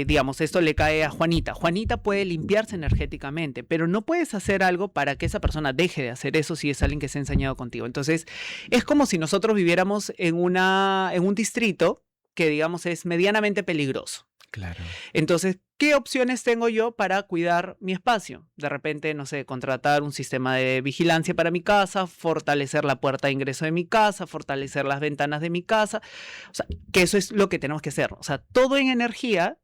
Digamos, esto le cae a Juanita. Juanita puede limpiarse energéticamente, pero no puedes hacer algo para que esa persona deje de hacer eso si es alguien que se ha ensañado contigo. Entonces, es como si nosotros viviéramos en un distrito que, digamos, es medianamente peligroso. Claro. Entonces, ¿qué opciones tengo yo para cuidar mi espacio? De repente, no sé, contratar un sistema de vigilancia para mi casa, fortalecer la puerta de ingreso de mi casa, fortalecer las ventanas de mi casa. O sea, que eso es lo que tenemos que hacer. O sea, todo en energía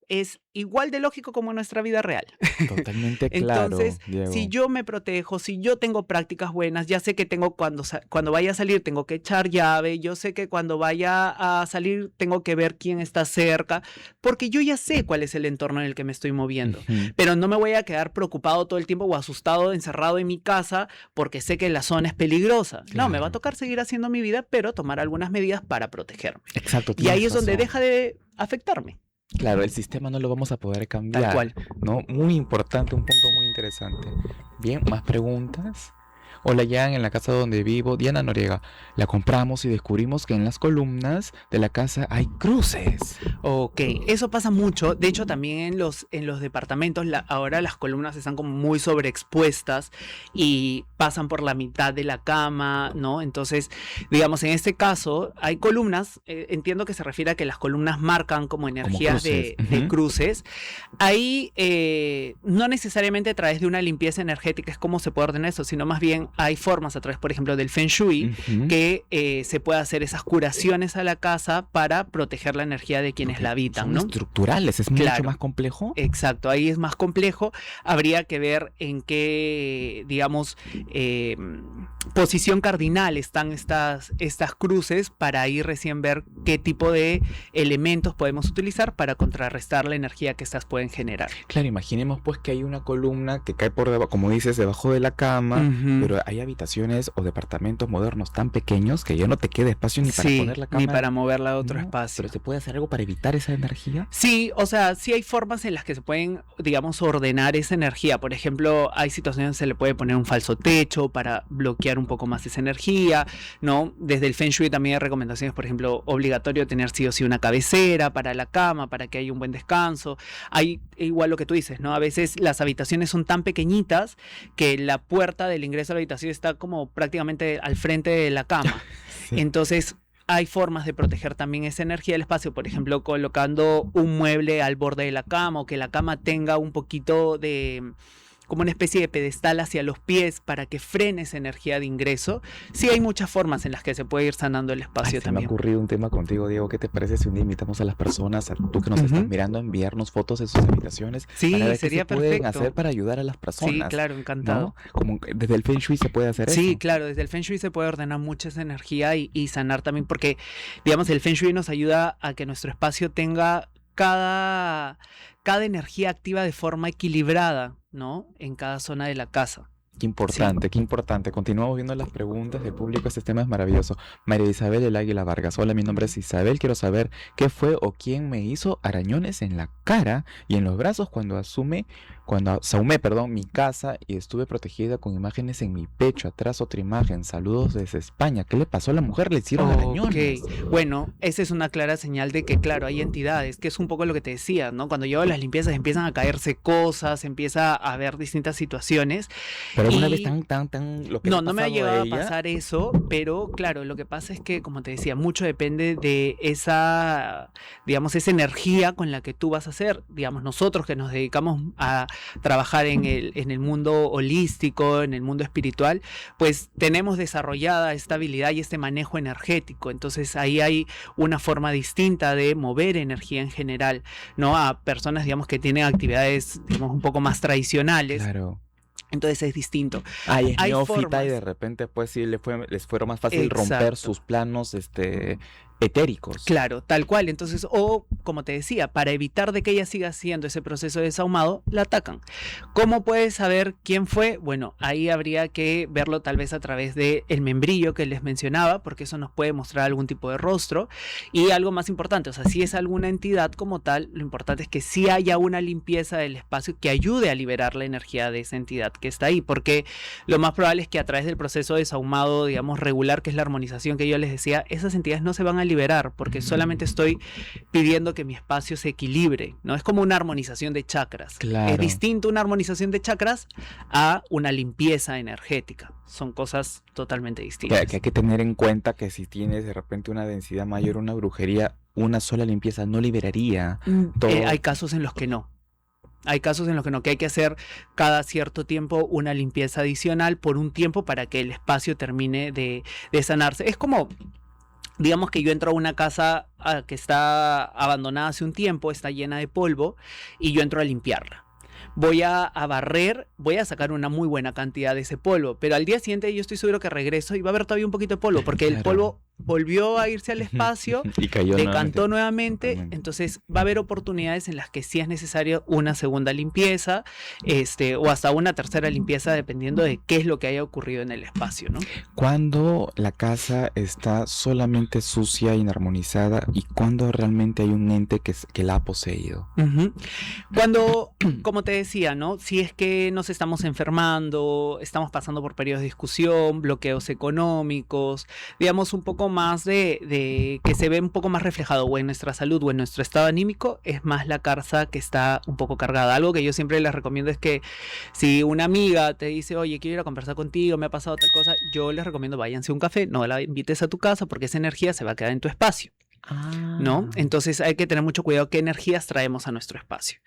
es igual de lógico como en nuestra vida real. Totalmente claro, Entonces, Diego. si yo me protejo, si yo tengo prácticas buenas, ya sé que tengo cuando vaya a salir tengo que echar llave, yo sé que cuando vaya a salir tengo que ver quién está cerca, porque yo ya sé cuál es el entorno en el que me estoy moviendo. Pero no me voy a quedar preocupado todo el tiempo o asustado, encerrado en mi casa, porque sé que la zona es peligrosa. Claro. No, me va a tocar seguir haciendo mi vida, pero tomar algunas medidas para protegerme. Exacto. Y ahí es donde razón. deja de afectarme. Claro, el sistema no lo vamos a poder cambiar. Tal cual. ¿No? Muy importante, un punto muy interesante. Bien, más preguntas. Hola, Jan, en la casa donde vivo, Diana Noriega. La compramos y descubrimos que en las columnas de la casa hay cruces. Ok, eso pasa mucho. De hecho, también en los departamentos ahora las columnas están como muy sobreexpuestas y pasan por la mitad de la cama, ¿no? Entonces, digamos, en este caso hay columnas, entiendo que se refiere a que las columnas marcan como energías cruces. de cruces. Ahí no necesariamente a través de una limpieza energética es como se puede ordenar eso, sino más bien hay formas a través, por ejemplo, del Feng Shui, que se puede hacer esas curaciones a la casa para proteger la energía de quienes la habitan, Son ¿no? estructurales, es mucho más complejo. Exacto, ahí es más complejo. Habría que ver en qué, digamos, posición cardinal están estas cruces para ahí recién ver qué tipo de elementos podemos utilizar para contrarrestar la energía que estas pueden generar. Claro, imaginemos pues que hay una columna que cae por debajo, como dices, debajo de la cama, pero hay habitaciones o departamentos modernos tan pequeños que ya no te queda espacio ni para poner la cama. Ni para moverla a otro No, espacio. ¿pero se puede hacer algo para evitar esa energía? Sí, o sea, sí hay formas en las que se pueden, digamos, ordenar esa energía. Por ejemplo, hay situaciones donde se le puede poner un falso techo para bloquear bloquear un poco más esa energía, ¿no? Desde el Feng Shui también hay recomendaciones, por ejemplo, obligatorio tener sí o sí una cabecera para la cama, para que haya un buen descanso. Hay igual lo que tú dices, ¿no? A veces las habitaciones son tan pequeñitas que la puerta del ingreso a la habitación está como prácticamente al frente de la cama. Sí. Entonces, hay formas de proteger también esa energía del espacio, por ejemplo, colocando un mueble al borde de la cama o que la cama tenga un poquito de como una especie de pedestal hacia los pies para que frene esa energía de ingreso. Sí hay muchas formas en las que se puede ir sanando el Ay, espacio se me ha también. ocurrido un tema contigo, Diego. ¿Qué te parece si un día invitamos a las personas, a tú que nos estás Ujú. mirando, a enviarnos fotos de sus habitaciones para Sí, ver qué se sería pueden hacer perfecto. para ayudar a las Sí, personas, claro, ¿no? encantado. Como que desde el Feng Shui se puede hacer Sí, eso. claro, desde el Feng Shui se puede ordenar mucha esa energía y sanar también, porque, digamos, el Feng Shui nos ayuda a que nuestro espacio tenga cada energía activa de forma equilibrada, ¿no? En cada zona de la casa. Qué Sí. importante, qué importante. Continuamos viendo las preguntas del público. Este tema es maravilloso. María Isabel El Águila Vargas. Hola, mi nombre es Isabel. Quiero saber qué fue o quién me hizo arañones en la cara y en los brazos cuando asumé, perdón, mi casa y estuve protegida con imágenes en mi pecho. Atrás otra imagen. Saludos desde España. ¿Qué le pasó a la mujer? Le hicieron Ok, arañones. bueno, esa es una clara señal de que, claro, hay entidades, que es un poco lo que te decía, ¿no? Cuando yo hago las limpiezas empiezan a caerse cosas, empieza a haber distintas situaciones Pero alguna vez y lo que le ha no me ha pasado a llegado a ella. pasar eso, pero claro, lo que pasa es que, como te decía, mucho depende de esa, digamos, esa energía con la que tú vas a hacer. Digamos, nosotros que nos dedicamos a trabajar en el mundo holístico, en el mundo espiritual, pues tenemos desarrollada esta habilidad y este manejo energético. Entonces ahí hay una forma distinta de mover energía en general, ¿no? A personas, digamos, que tienen actividades, digamos, un poco más tradicionales. Claro. Entonces es distinto. Ay, es Hay neófita y de formas. repente pues sí les fueron más fácil romper Exacto. sus planos etéricos. Claro, tal cual. Entonces, o como te decía, para evitar de que ella siga haciendo ese proceso de desahumado, la atacan. ¿Cómo puedes saber quién fue? Bueno, ahí habría que verlo tal vez a través del membrillo que les mencionaba, porque eso nos puede mostrar algún tipo de rostro. Y algo más importante, o sea, si es alguna entidad como tal, lo importante es que sí haya una limpieza del espacio que ayude a liberar la energía de esa entidad que está ahí, porque lo más probable es que a través del proceso de desahumado, digamos, regular, que es la armonización que yo les decía, esas entidades no se van a liberar, porque solamente estoy pidiendo que mi espacio se equilibre, ¿no? Es como una armonización de chakras. Es Claro. distinto una armonización de chakras a una limpieza energética. Son cosas totalmente Que distintas. hay que tener en cuenta que si tienes de repente una densidad mayor, una brujería, una sola limpieza no liberaría todo. Hay casos en los que no. Hay casos en los que no, que hay que hacer cada cierto tiempo una limpieza adicional por un tiempo para que el espacio termine de sanarse. Es como, digamos que yo entro a una casa que está abandonada hace un tiempo, está llena de polvo, y yo entro a limpiarla. Voy a barrer, voy a sacar una muy buena cantidad de ese polvo, pero al día siguiente yo estoy seguro que regreso y va a haber todavía un poquito de polvo, porque el Claro. polvo volvió a irse al espacio, Y cayó decantó nuevamente, Totalmente. entonces va a haber oportunidades en las que sí es necesario una segunda limpieza, o hasta una tercera limpieza, dependiendo de qué es lo que haya ocurrido en el espacio, ¿no? Cuando la casa está solamente sucia, inarmonizada, y cuando realmente hay un ente que la ha poseído. Ujú. Cuando, como te decía, ¿no? Si es que nos estamos enfermando, estamos pasando por periodos de discusión, bloqueos económicos, digamos un poco más de que se ve un poco más reflejado o en nuestra salud o en nuestro estado anímico, es más la casa que está un poco cargada. Algo que yo siempre les recomiendo es que si una amiga te dice, oye, quiero ir a conversar contigo, me ha pasado tal cosa, yo les recomiendo váyanse a un café, no la invites a tu casa porque esa energía se va a quedar en tu espacio, ¿no? Ah. Entonces hay que tener mucho cuidado qué energías traemos a nuestro espacio.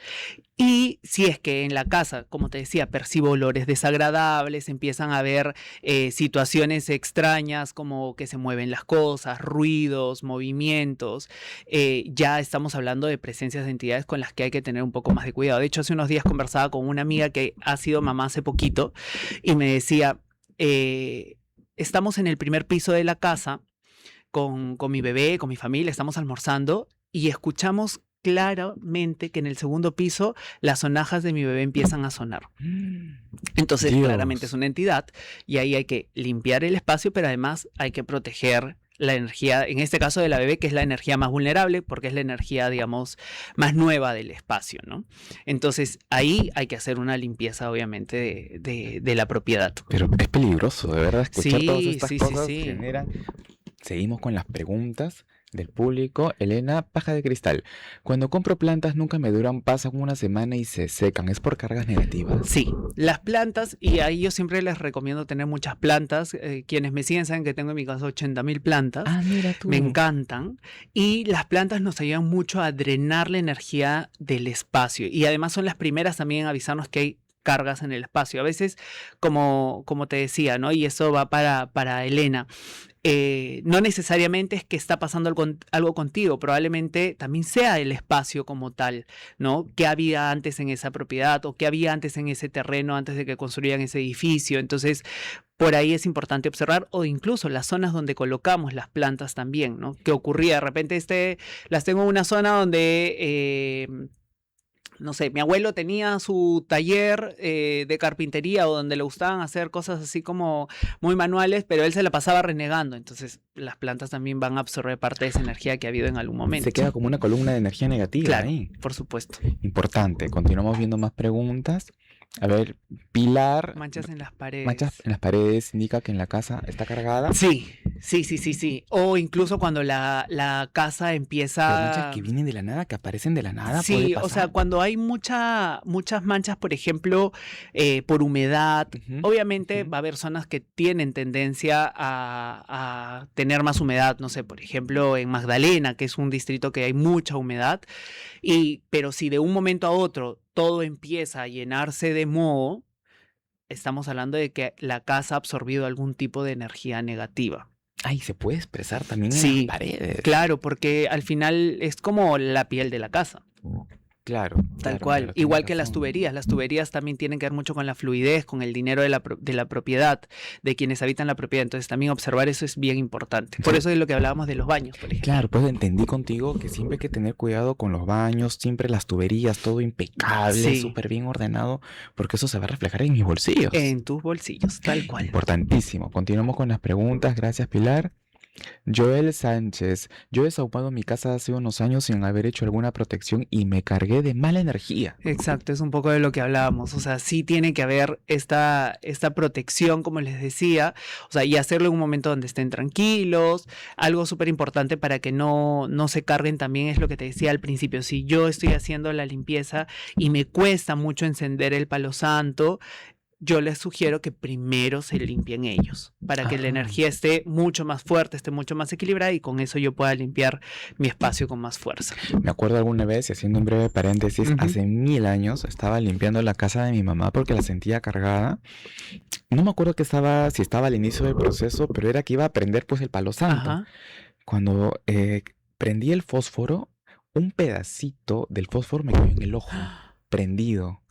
Y si es que en la casa, como te decía, percibo olores desagradables, empiezan a haber situaciones extrañas como que se mueven las cosas, ruidos, movimientos, ya estamos hablando de presencias de entidades con las que hay que tener un poco más de cuidado. De hecho, hace unos días conversaba con una amiga que ha sido mamá hace poquito y me decía, estamos en el primer piso de la casa con mi bebé, con mi familia, estamos almorzando y escuchamos claramente que en el segundo piso las sonajas de mi bebé empiezan a sonar. Entonces, Dios. claramente es una entidad y ahí hay que limpiar el espacio, pero además hay que proteger la energía, en este caso de la bebé, que es la energía más vulnerable, porque es la energía, digamos, más nueva del espacio, ¿no? Entonces, ahí hay que hacer una limpieza, obviamente, de la propiedad. Pero es peligroso, de verdad, escuchar todas Sí, estas sí, sí, cosas sí. generan. Seguimos con las preguntas del público. Elena, paja de cristal. Cuando compro plantas nunca me duran, pasan una semana y se secan. ¿Es por cargas negativas? Sí, las plantas, y ahí yo siempre les recomiendo tener muchas plantas. Quienes me siguen saben que tengo en mi casa 80.000 plantas. Ah, mira Me tú. encantan. Y las plantas nos ayudan mucho a drenar la energía del espacio. Y además son las primeras también en avisarnos que hay cargas en el espacio. A veces, como te decía, ¿no? Y eso va para Elena. No necesariamente es que está pasando algo contigo, probablemente también sea el espacio como tal, ¿no? ¿Qué había antes en esa propiedad o qué había antes en ese terreno antes de que construyan ese edificio? Entonces, por ahí es importante observar, o incluso las zonas donde colocamos las plantas también, ¿no? ¿Qué ocurría? De repente las tengo en una zona donde no sé, mi abuelo tenía su taller de carpintería o donde le gustaban hacer cosas así como muy manuales, pero él se la pasaba renegando. Entonces, las plantas también van a absorber parte de esa energía que ha habido en algún momento. Se queda como una columna de energía negativa Claro, ahí. por supuesto. Importante. Continuamos viendo más preguntas. A ver, Pilar, Manchas en las paredes. manchas en las paredes indica que en la casa está cargada. Sí, sí. O incluso cuando la casa Pero manchas empieza... que vienen de la nada, que aparecen de la nada, puede Sí, o sea, pasar. cuando hay muchas manchas, por ejemplo, por humedad, Ujú, obviamente ujú. va a haber zonas que tienen tendencia a tener más humedad, no sé, por ejemplo, en Magdalena, que es un distrito que hay mucha humedad, pero si de un momento a otro todo empieza a llenarse de moho, estamos hablando de que la casa ha absorbido algún tipo de energía negativa. Ay, se puede expresar también en las Sí, paredes. claro, porque al final es como la piel de la casa. Claro, Tal claro, cual, claro, tienes igual que las razón. tuberías también tienen que ver mucho con la fluidez, con el dinero de la propiedad, de quienes habitan la propiedad, entonces también observar eso es bien importante. Por Sí, eso es lo que hablábamos de los baños, por ejemplo. claro, pues entendí contigo que siempre hay que tener cuidado con los baños, siempre las tuberías, todo impecable, Sí, súper bien ordenado, porque eso se va a reflejar en mis bolsillos. en tus bolsillos, tal cual. Importantísimo. Continuamos con las preguntas. Gracias, Pilar. Joel Sánchez. Yo he desocupado mi casa hace unos años sin haber hecho alguna protección y me cargué de mala energía. Exacto, es un poco de lo que hablábamos, o sea, sí tiene que haber esta protección, como les decía, o sea, y hacerlo en un momento donde estén tranquilos. Algo súper importante para que no se carguen también es lo que te decía al principio: si yo estoy haciendo la limpieza y me cuesta mucho encender el palo santo, yo les sugiero que primero se limpien ellos, para que la Ajá. energía esté mucho más fuerte, esté mucho más equilibrada, y con eso yo pueda limpiar mi espacio con más fuerza. Me acuerdo alguna vez, y haciendo un breve paréntesis, Ujú. hace 1000 años estaba limpiando la casa de mi mamá porque la sentía cargada. No me acuerdo si estaba al inicio del proceso, pero era que iba a prender pues el palo santo. Ajá. Cuando prendí el fósforo, un pedacito del fósforo me cayó en el ojo, prendido.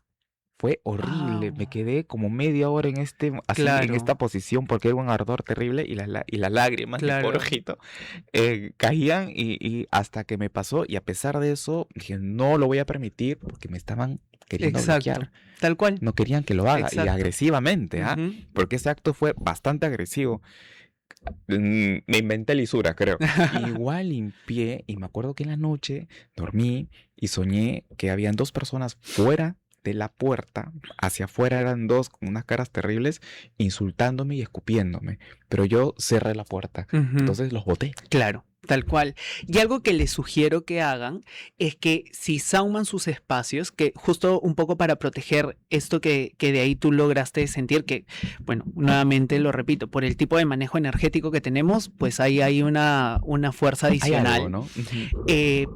Fue horrible, me Au. quedé como media hora así, en esta Claro, posición porque era un ardor terrible y las lágrimas de mi pobre claro, ojito caían y hasta que me pasó y a pesar de eso dije no lo voy a permitir porque me estaban queriendo exacto, bloquear, tal cual, no querían que lo haga y exacto. agresivamente, Ujú. porque ese acto fue bastante agresivo. Me inventé lisura, creo. Igual limpié y me acuerdo que en la noche dormí y soñé que habían dos personas fuera de la puerta, hacia afuera eran dos con unas caras terribles, insultándome y escupiéndome, pero yo cerré la puerta, Ujú. entonces los boté. Claro, tal cual. Y algo que les sugiero que hagan es que si sauman sus espacios, que justo un poco para proteger esto que de ahí tú lograste sentir, que, bueno, nuevamente lo repito, por el tipo de manejo energético que tenemos, pues ahí hay una fuerza Hay algo, adicional. ¿no? Ujú.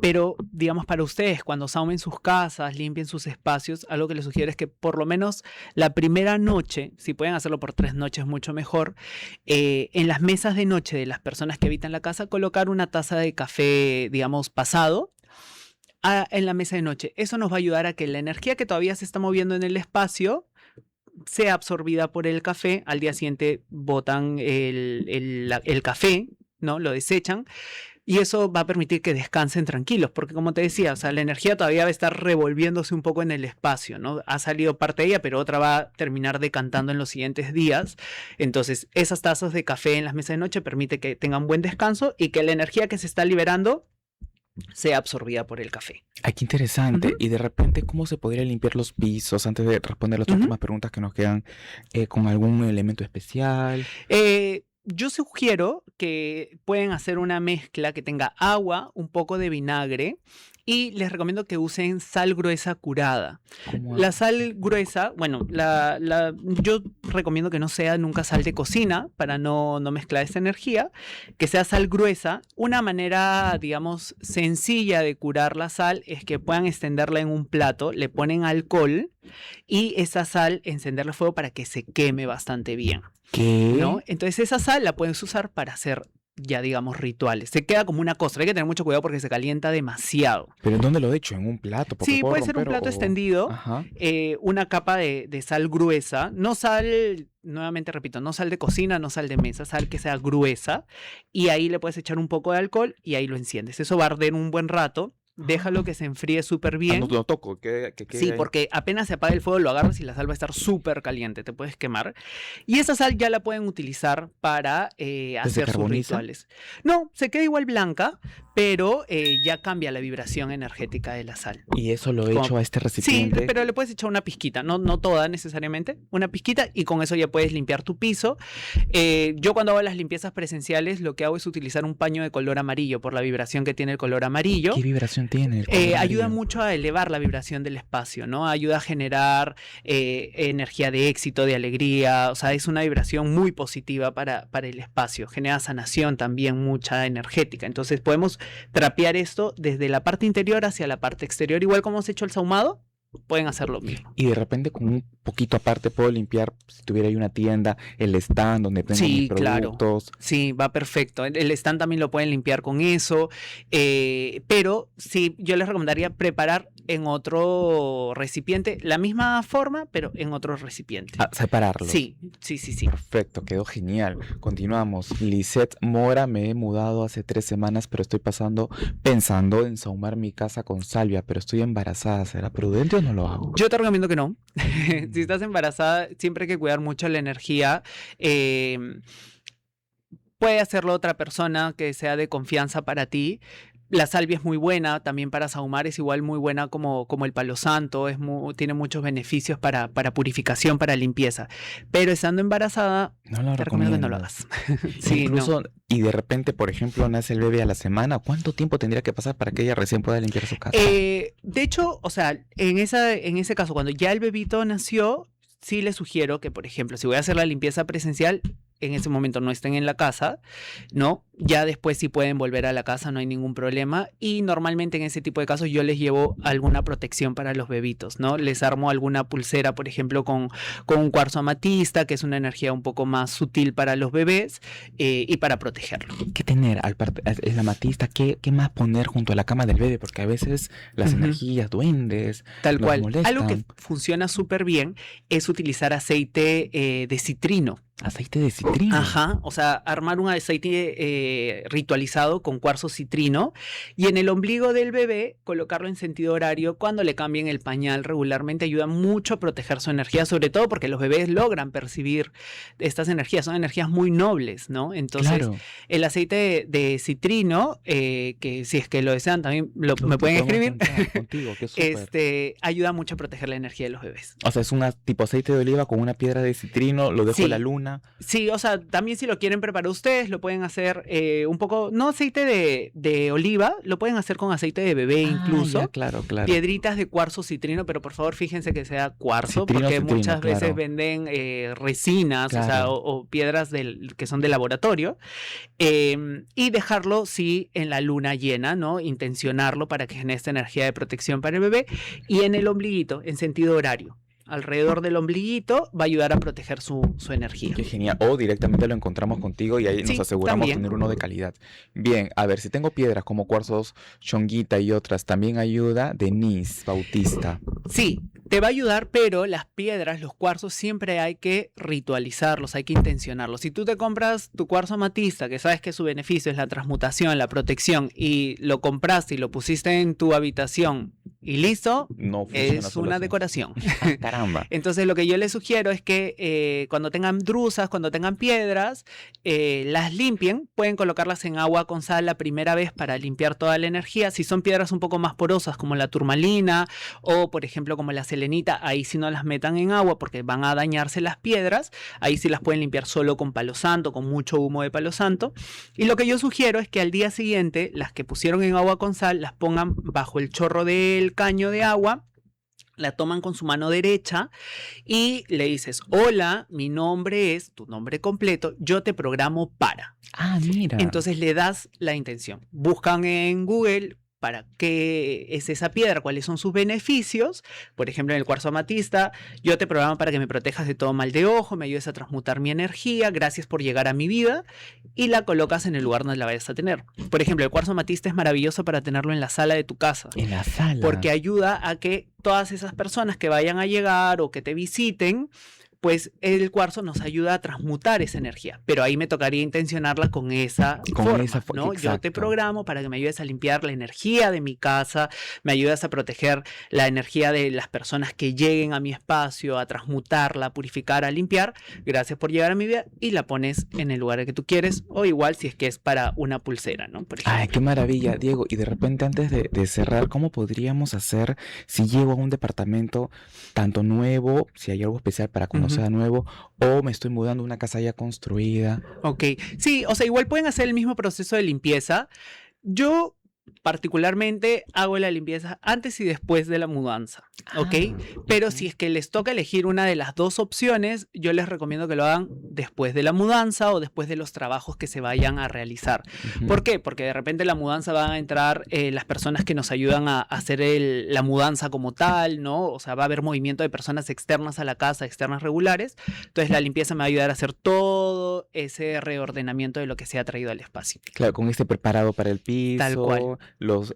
Pero, digamos, para ustedes, cuando saumen sus casas, limpien sus espacios, algo que les sugiero es que por lo menos la primera noche, si pueden hacerlo por 3 noches, mucho mejor, en las mesas de noche de las personas que habitan la casa, colocar una taza de café, digamos, pasado en la mesa de noche. Eso nos va a ayudar a que la energía que todavía se está moviendo en el espacio sea absorbida por el café. Al día siguiente botan el café, ¿no? Lo desechan, Y eso va a permitir que descansen tranquilos, porque como te decía, o sea, la energía todavía va a estar revolviéndose un poco en el espacio, ¿no? Ha salido parte de ella, pero otra va a terminar decantando en los siguientes días. Entonces, esas tazas de café en las mesas de noche permite que tengan buen descanso y que la energía que se está liberando sea absorbida por el café. Ay, qué interesante. Ujú. Y de repente, ¿cómo se podría limpiar los pisos antes de responder las Ujú. últimas preguntas que nos quedan con algún elemento especial? Yo sugiero que pueden hacer una mezcla que tenga agua, un poco de vinagre y les recomiendo que usen sal gruesa curada. ¿Cómo La hago? sal gruesa, bueno, yo recomiendo que no sea nunca sal de cocina para no mezclar esa energía, que sea sal gruesa. Una manera, digamos, sencilla de curar la sal es que puedan extenderla en un plato, le ponen alcohol y esa sal encenderle fuego para que se queme bastante bien, ¿no? ¿Qué? Entonces esa sal la puedes usar para hacer ya digamos rituales. Se queda como una costra, hay que tener mucho cuidado porque se calienta demasiado. ¿Pero en dónde lo he hecho? ¿En un plato? Porque Sí, puedo puede ser un romper plato o... extendido, Ajá. una capa de sal gruesa, no sal, nuevamente repito, no sal de cocina, no sal de mesa, sal que sea gruesa, y ahí le puedes echar un poco de alcohol y ahí lo enciendes. Eso va a arder un buen rato, déjalo que se enfríe súper Ah, no bien. lo toco, que quede Sí, ahí. porque apenas se apaga el fuego, lo agarras y la sal va a estar súper caliente, te puedes quemar. Y esa sal ya la pueden utilizar para ¿Se hacer sus carboniza? rituales. No, se queda igual blanca, pero ya cambia la vibración energética de la sal. Y eso lo he Como- hecho a este Sí, recipiente. pero le puedes echar una pizquita, no toda necesariamente, una pizquita y con eso ya puedes limpiar tu piso. Yo cuando hago las limpiezas presenciales lo que hago es utilizar un paño de color amarillo por la vibración que tiene el color amarillo. ¿Qué vibración tiene el color Ayuda amarillo? mucho a elevar la vibración del espacio, ¿no? Ayuda a generar energía de éxito, de alegría, o sea, es una vibración muy positiva para el espacio, genera sanación también mucha energética, entonces podemos trapear esto desde la parte interior hacia la parte exterior, igual como hemos hecho el sahumado, pueden hacer lo mismo. Y de repente con un poquito aparte puedo limpiar, si tuviera ahí una tienda, el stand donde tengo mis Sí, claro. productos. Sí, va perfecto. El stand también lo pueden limpiar con eso, pero sí, yo les recomendaría preparar en otro recipiente la misma forma, pero en otro recipiente. Ah, separarlos. Sí, sí, sí, sí. Perfecto, quedó genial. Continuamos. Lisette Mora, me he mudado hace 3 semanas, pero estoy pensando en sahumar mi casa con salvia, pero estoy embarazada. ¿Será prudente o no lo hago? Yo te recomiendo que no. Si estás embarazada, siempre hay que cuidar mucho la energía. Puede hacerlo otra persona que sea de confianza para ti. La salvia es muy buena, también para sahumar es igual muy buena como el palo santo, tiene muchos beneficios para purificación, para limpieza. Pero estando embarazada, No lo te recomiendo que no lo recomiendas. hagas. Sí, Incluso, no. y de repente, por ejemplo, nace el bebé a la semana, ¿cuánto tiempo tendría que pasar para que ella recién pueda limpiar su casa? De hecho, o sea, en ese caso, cuando ya el bebito nació, sí les sugiero que, por ejemplo, si voy a hacer la limpieza presencial, en ese momento no estén en la casa, ¿no? Ya después sí pueden volver a la casa, no hay ningún problema. Y normalmente en ese tipo de casos yo les llevo alguna protección para los bebitos, ¿no? Les armo alguna pulsera, por ejemplo, con un cuarzo amatista, que es una energía un poco más sutil para los bebés y para protegerlo. ¿Qué tener? Es la matista, ¿qué más poner junto a la cama del bebé? Porque a veces las Ujú. energías, duendes, Tal nos cual. Algo que molestan. funciona súper bien es utilizar aceite de citrino. Aceite de citrino. Ajá, o sea, armar un aceite ritualizado con cuarzo citrino y en el ombligo del bebé colocarlo en sentido horario cuando le cambien el pañal regularmente ayuda mucho a proteger su energía, sobre todo porque los bebés logran percibir estas energías, son energías muy nobles, ¿no? Entonces, Claro. el aceite de citrino, que si es que lo desean también me pueden Lo podemos escribir, comprar contigo, qué súper. ayuda mucho a proteger la energía de los bebés. O sea, es un tipo aceite de oliva con una piedra de citrino, lo dejo en la Sí. luna. Sí, o sea, también si lo quieren preparar ustedes, lo pueden hacer un poco, no aceite de oliva, lo pueden hacer con aceite de bebé incluso. Ya, claro, claro. Piedritas de cuarzo citrino, pero por favor fíjense que sea cuarzo, Citrino, porque citrino, muchas veces claro. venden resinas, o sea, Claro. o piedras que son de laboratorio, y dejarlo, sí, en la luna llena, ¿no? Intencionarlo para que genere esta energía de protección para el bebé, y en el ombliguito, en sentido horario. Alrededor del ombliguito va a ayudar a proteger su energía. Qué genial. O directamente lo encontramos contigo y ahí nos Sí, aseguramos también. tener uno de calidad. Bien, a ver, si tengo piedras como cuarzos, chonguita y otras, también ayuda Denise Bautista. Sí, Te va a ayudar, pero las piedras, los cuarzos, siempre hay que ritualizarlos, hay que intencionarlos. Si tú te compras tu cuarzo amatista, que sabes que su beneficio es la transmutación, la protección, y lo compraste y lo pusiste en tu habitación y listo, No funciona es solo una así. decoración. Ah, caramba. Entonces lo que yo les sugiero es que cuando tengan drusas, cuando tengan piedras, las limpien, pueden colocarlas en agua con sal la primera vez para limpiar toda la energía. Si son piedras un poco más porosas como la turmalina o por ejemplo como la selenita, ahí sí no las metan en agua porque van a dañarse las piedras, ahí sí las pueden limpiar solo con palo santo, con mucho humo de palo santo. Y lo que yo sugiero es que al día siguiente las que pusieron en agua con sal las pongan bajo el chorro del caño de agua, la toman con su mano derecha y le dices, hola, mi nombre es tu nombre completo, yo te programo para. Ah, mira. Entonces le das la intención. Buscan en Google para qué es esa piedra, cuáles son sus beneficios. Por ejemplo, en el cuarzo amatista, yo te programo para que me protejas de todo mal de ojo, me ayudes a transmutar mi energía, gracias por llegar a mi vida, y la colocas en el lugar donde la vayas a tener. Por ejemplo, el cuarzo amatista es maravilloso para tenerlo en la sala de tu casa, En la sala. porque ayuda a que todas esas personas que vayan a llegar o que te visiten, pues el cuarzo nos ayuda a transmutar esa energía. Pero ahí me tocaría intencionarla con esa forma, ¿no? Yo te exacto. programo para que me ayudes a limpiar la energía de mi casa, me ayudas a proteger la energía de las personas que lleguen a mi espacio, a transmutarla, a purificar, a limpiar. Gracias por llegar a mi vida, y la pones en el lugar que tú quieres, o igual si es que es para una pulsera, ¿no? Por ejemplo. Ay, qué maravilla, Diego. Y de repente, antes de cerrar, ¿cómo podríamos hacer si llego a un departamento tanto nuevo, si hay algo especial para cuando sea nuevo, o me estoy mudando a una casa ya construida? Ok, sí, o sea, igual pueden hacer el mismo proceso de limpieza. Yo particularmente hago la limpieza antes y después de la mudanza, ¿ok? Pero si es que les toca elegir una de las dos opciones, yo les recomiendo que lo hagan después de la mudanza o después de los trabajos que se vayan a realizar. ¿Por qué? Porque de repente la mudanza van a entrar las personas que nos ayudan a hacer la mudanza como tal, ¿no? O sea, va a haber movimiento de personas externas a la casa, externas regulares. Entonces la limpieza me va a ayudar a hacer todo ese reordenamiento de lo que se ha traído al espacio. Claro, con este preparado para el piso, Tal cual.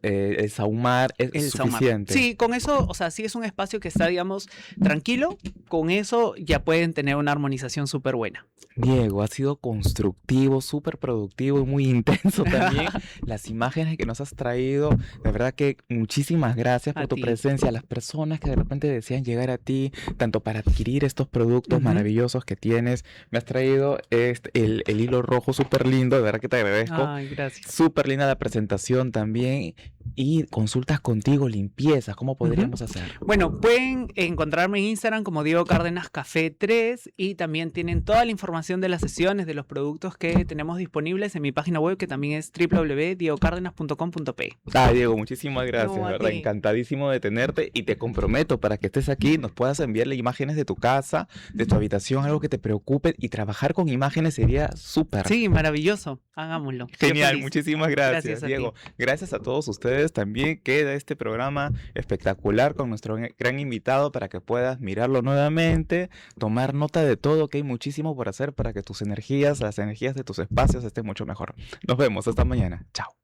el sahumar es El saumar. suficiente. Sí, con eso, o sea, si es un espacio que está, digamos, tranquilo, con eso ya pueden tener una armonización súper buena. Diego, ha sido constructivo, súper productivo y muy intenso también. Las imágenes que nos has traído, de verdad que muchísimas gracias por A tu ti. presencia. A las personas que de repente desean llegar a ti, tanto para adquirir estos productos Ujú. maravillosos que tienes. Me has traído el hilo rojo súper lindo, de verdad que te agradezco. Ay, gracias. Súper linda la presentación también. Y consultas contigo, limpiezas, ¿cómo podríamos hacer? Bueno, pueden encontrarme en Instagram como Diego Cárdenas Café 3 y también tienen toda la información de las sesiones, de los productos que tenemos disponibles en mi página web, que también es www.diegocárdenas.com.pe. Ah, Diego, muchísimas gracias, No, de a verdad, ti. encantadísimo de tenerte y te comprometo para que estés aquí, nos puedas enviarle imágenes de tu casa, de tu habitación, algo que te preocupe y trabajar con imágenes sería súper. Sí, maravilloso. Hagámoslo. Yo Genial, feliz. muchísimas gracias, Gracias a Diego. ti. Gracias a todos ustedes también. Queda este programa espectacular con nuestro gran invitado para que puedas mirarlo nuevamente, tomar nota de todo, que hay muchísimo por hacer para que tus energías, las energías de tus espacios estén mucho mejor. Nos vemos, hasta mañana. Chao.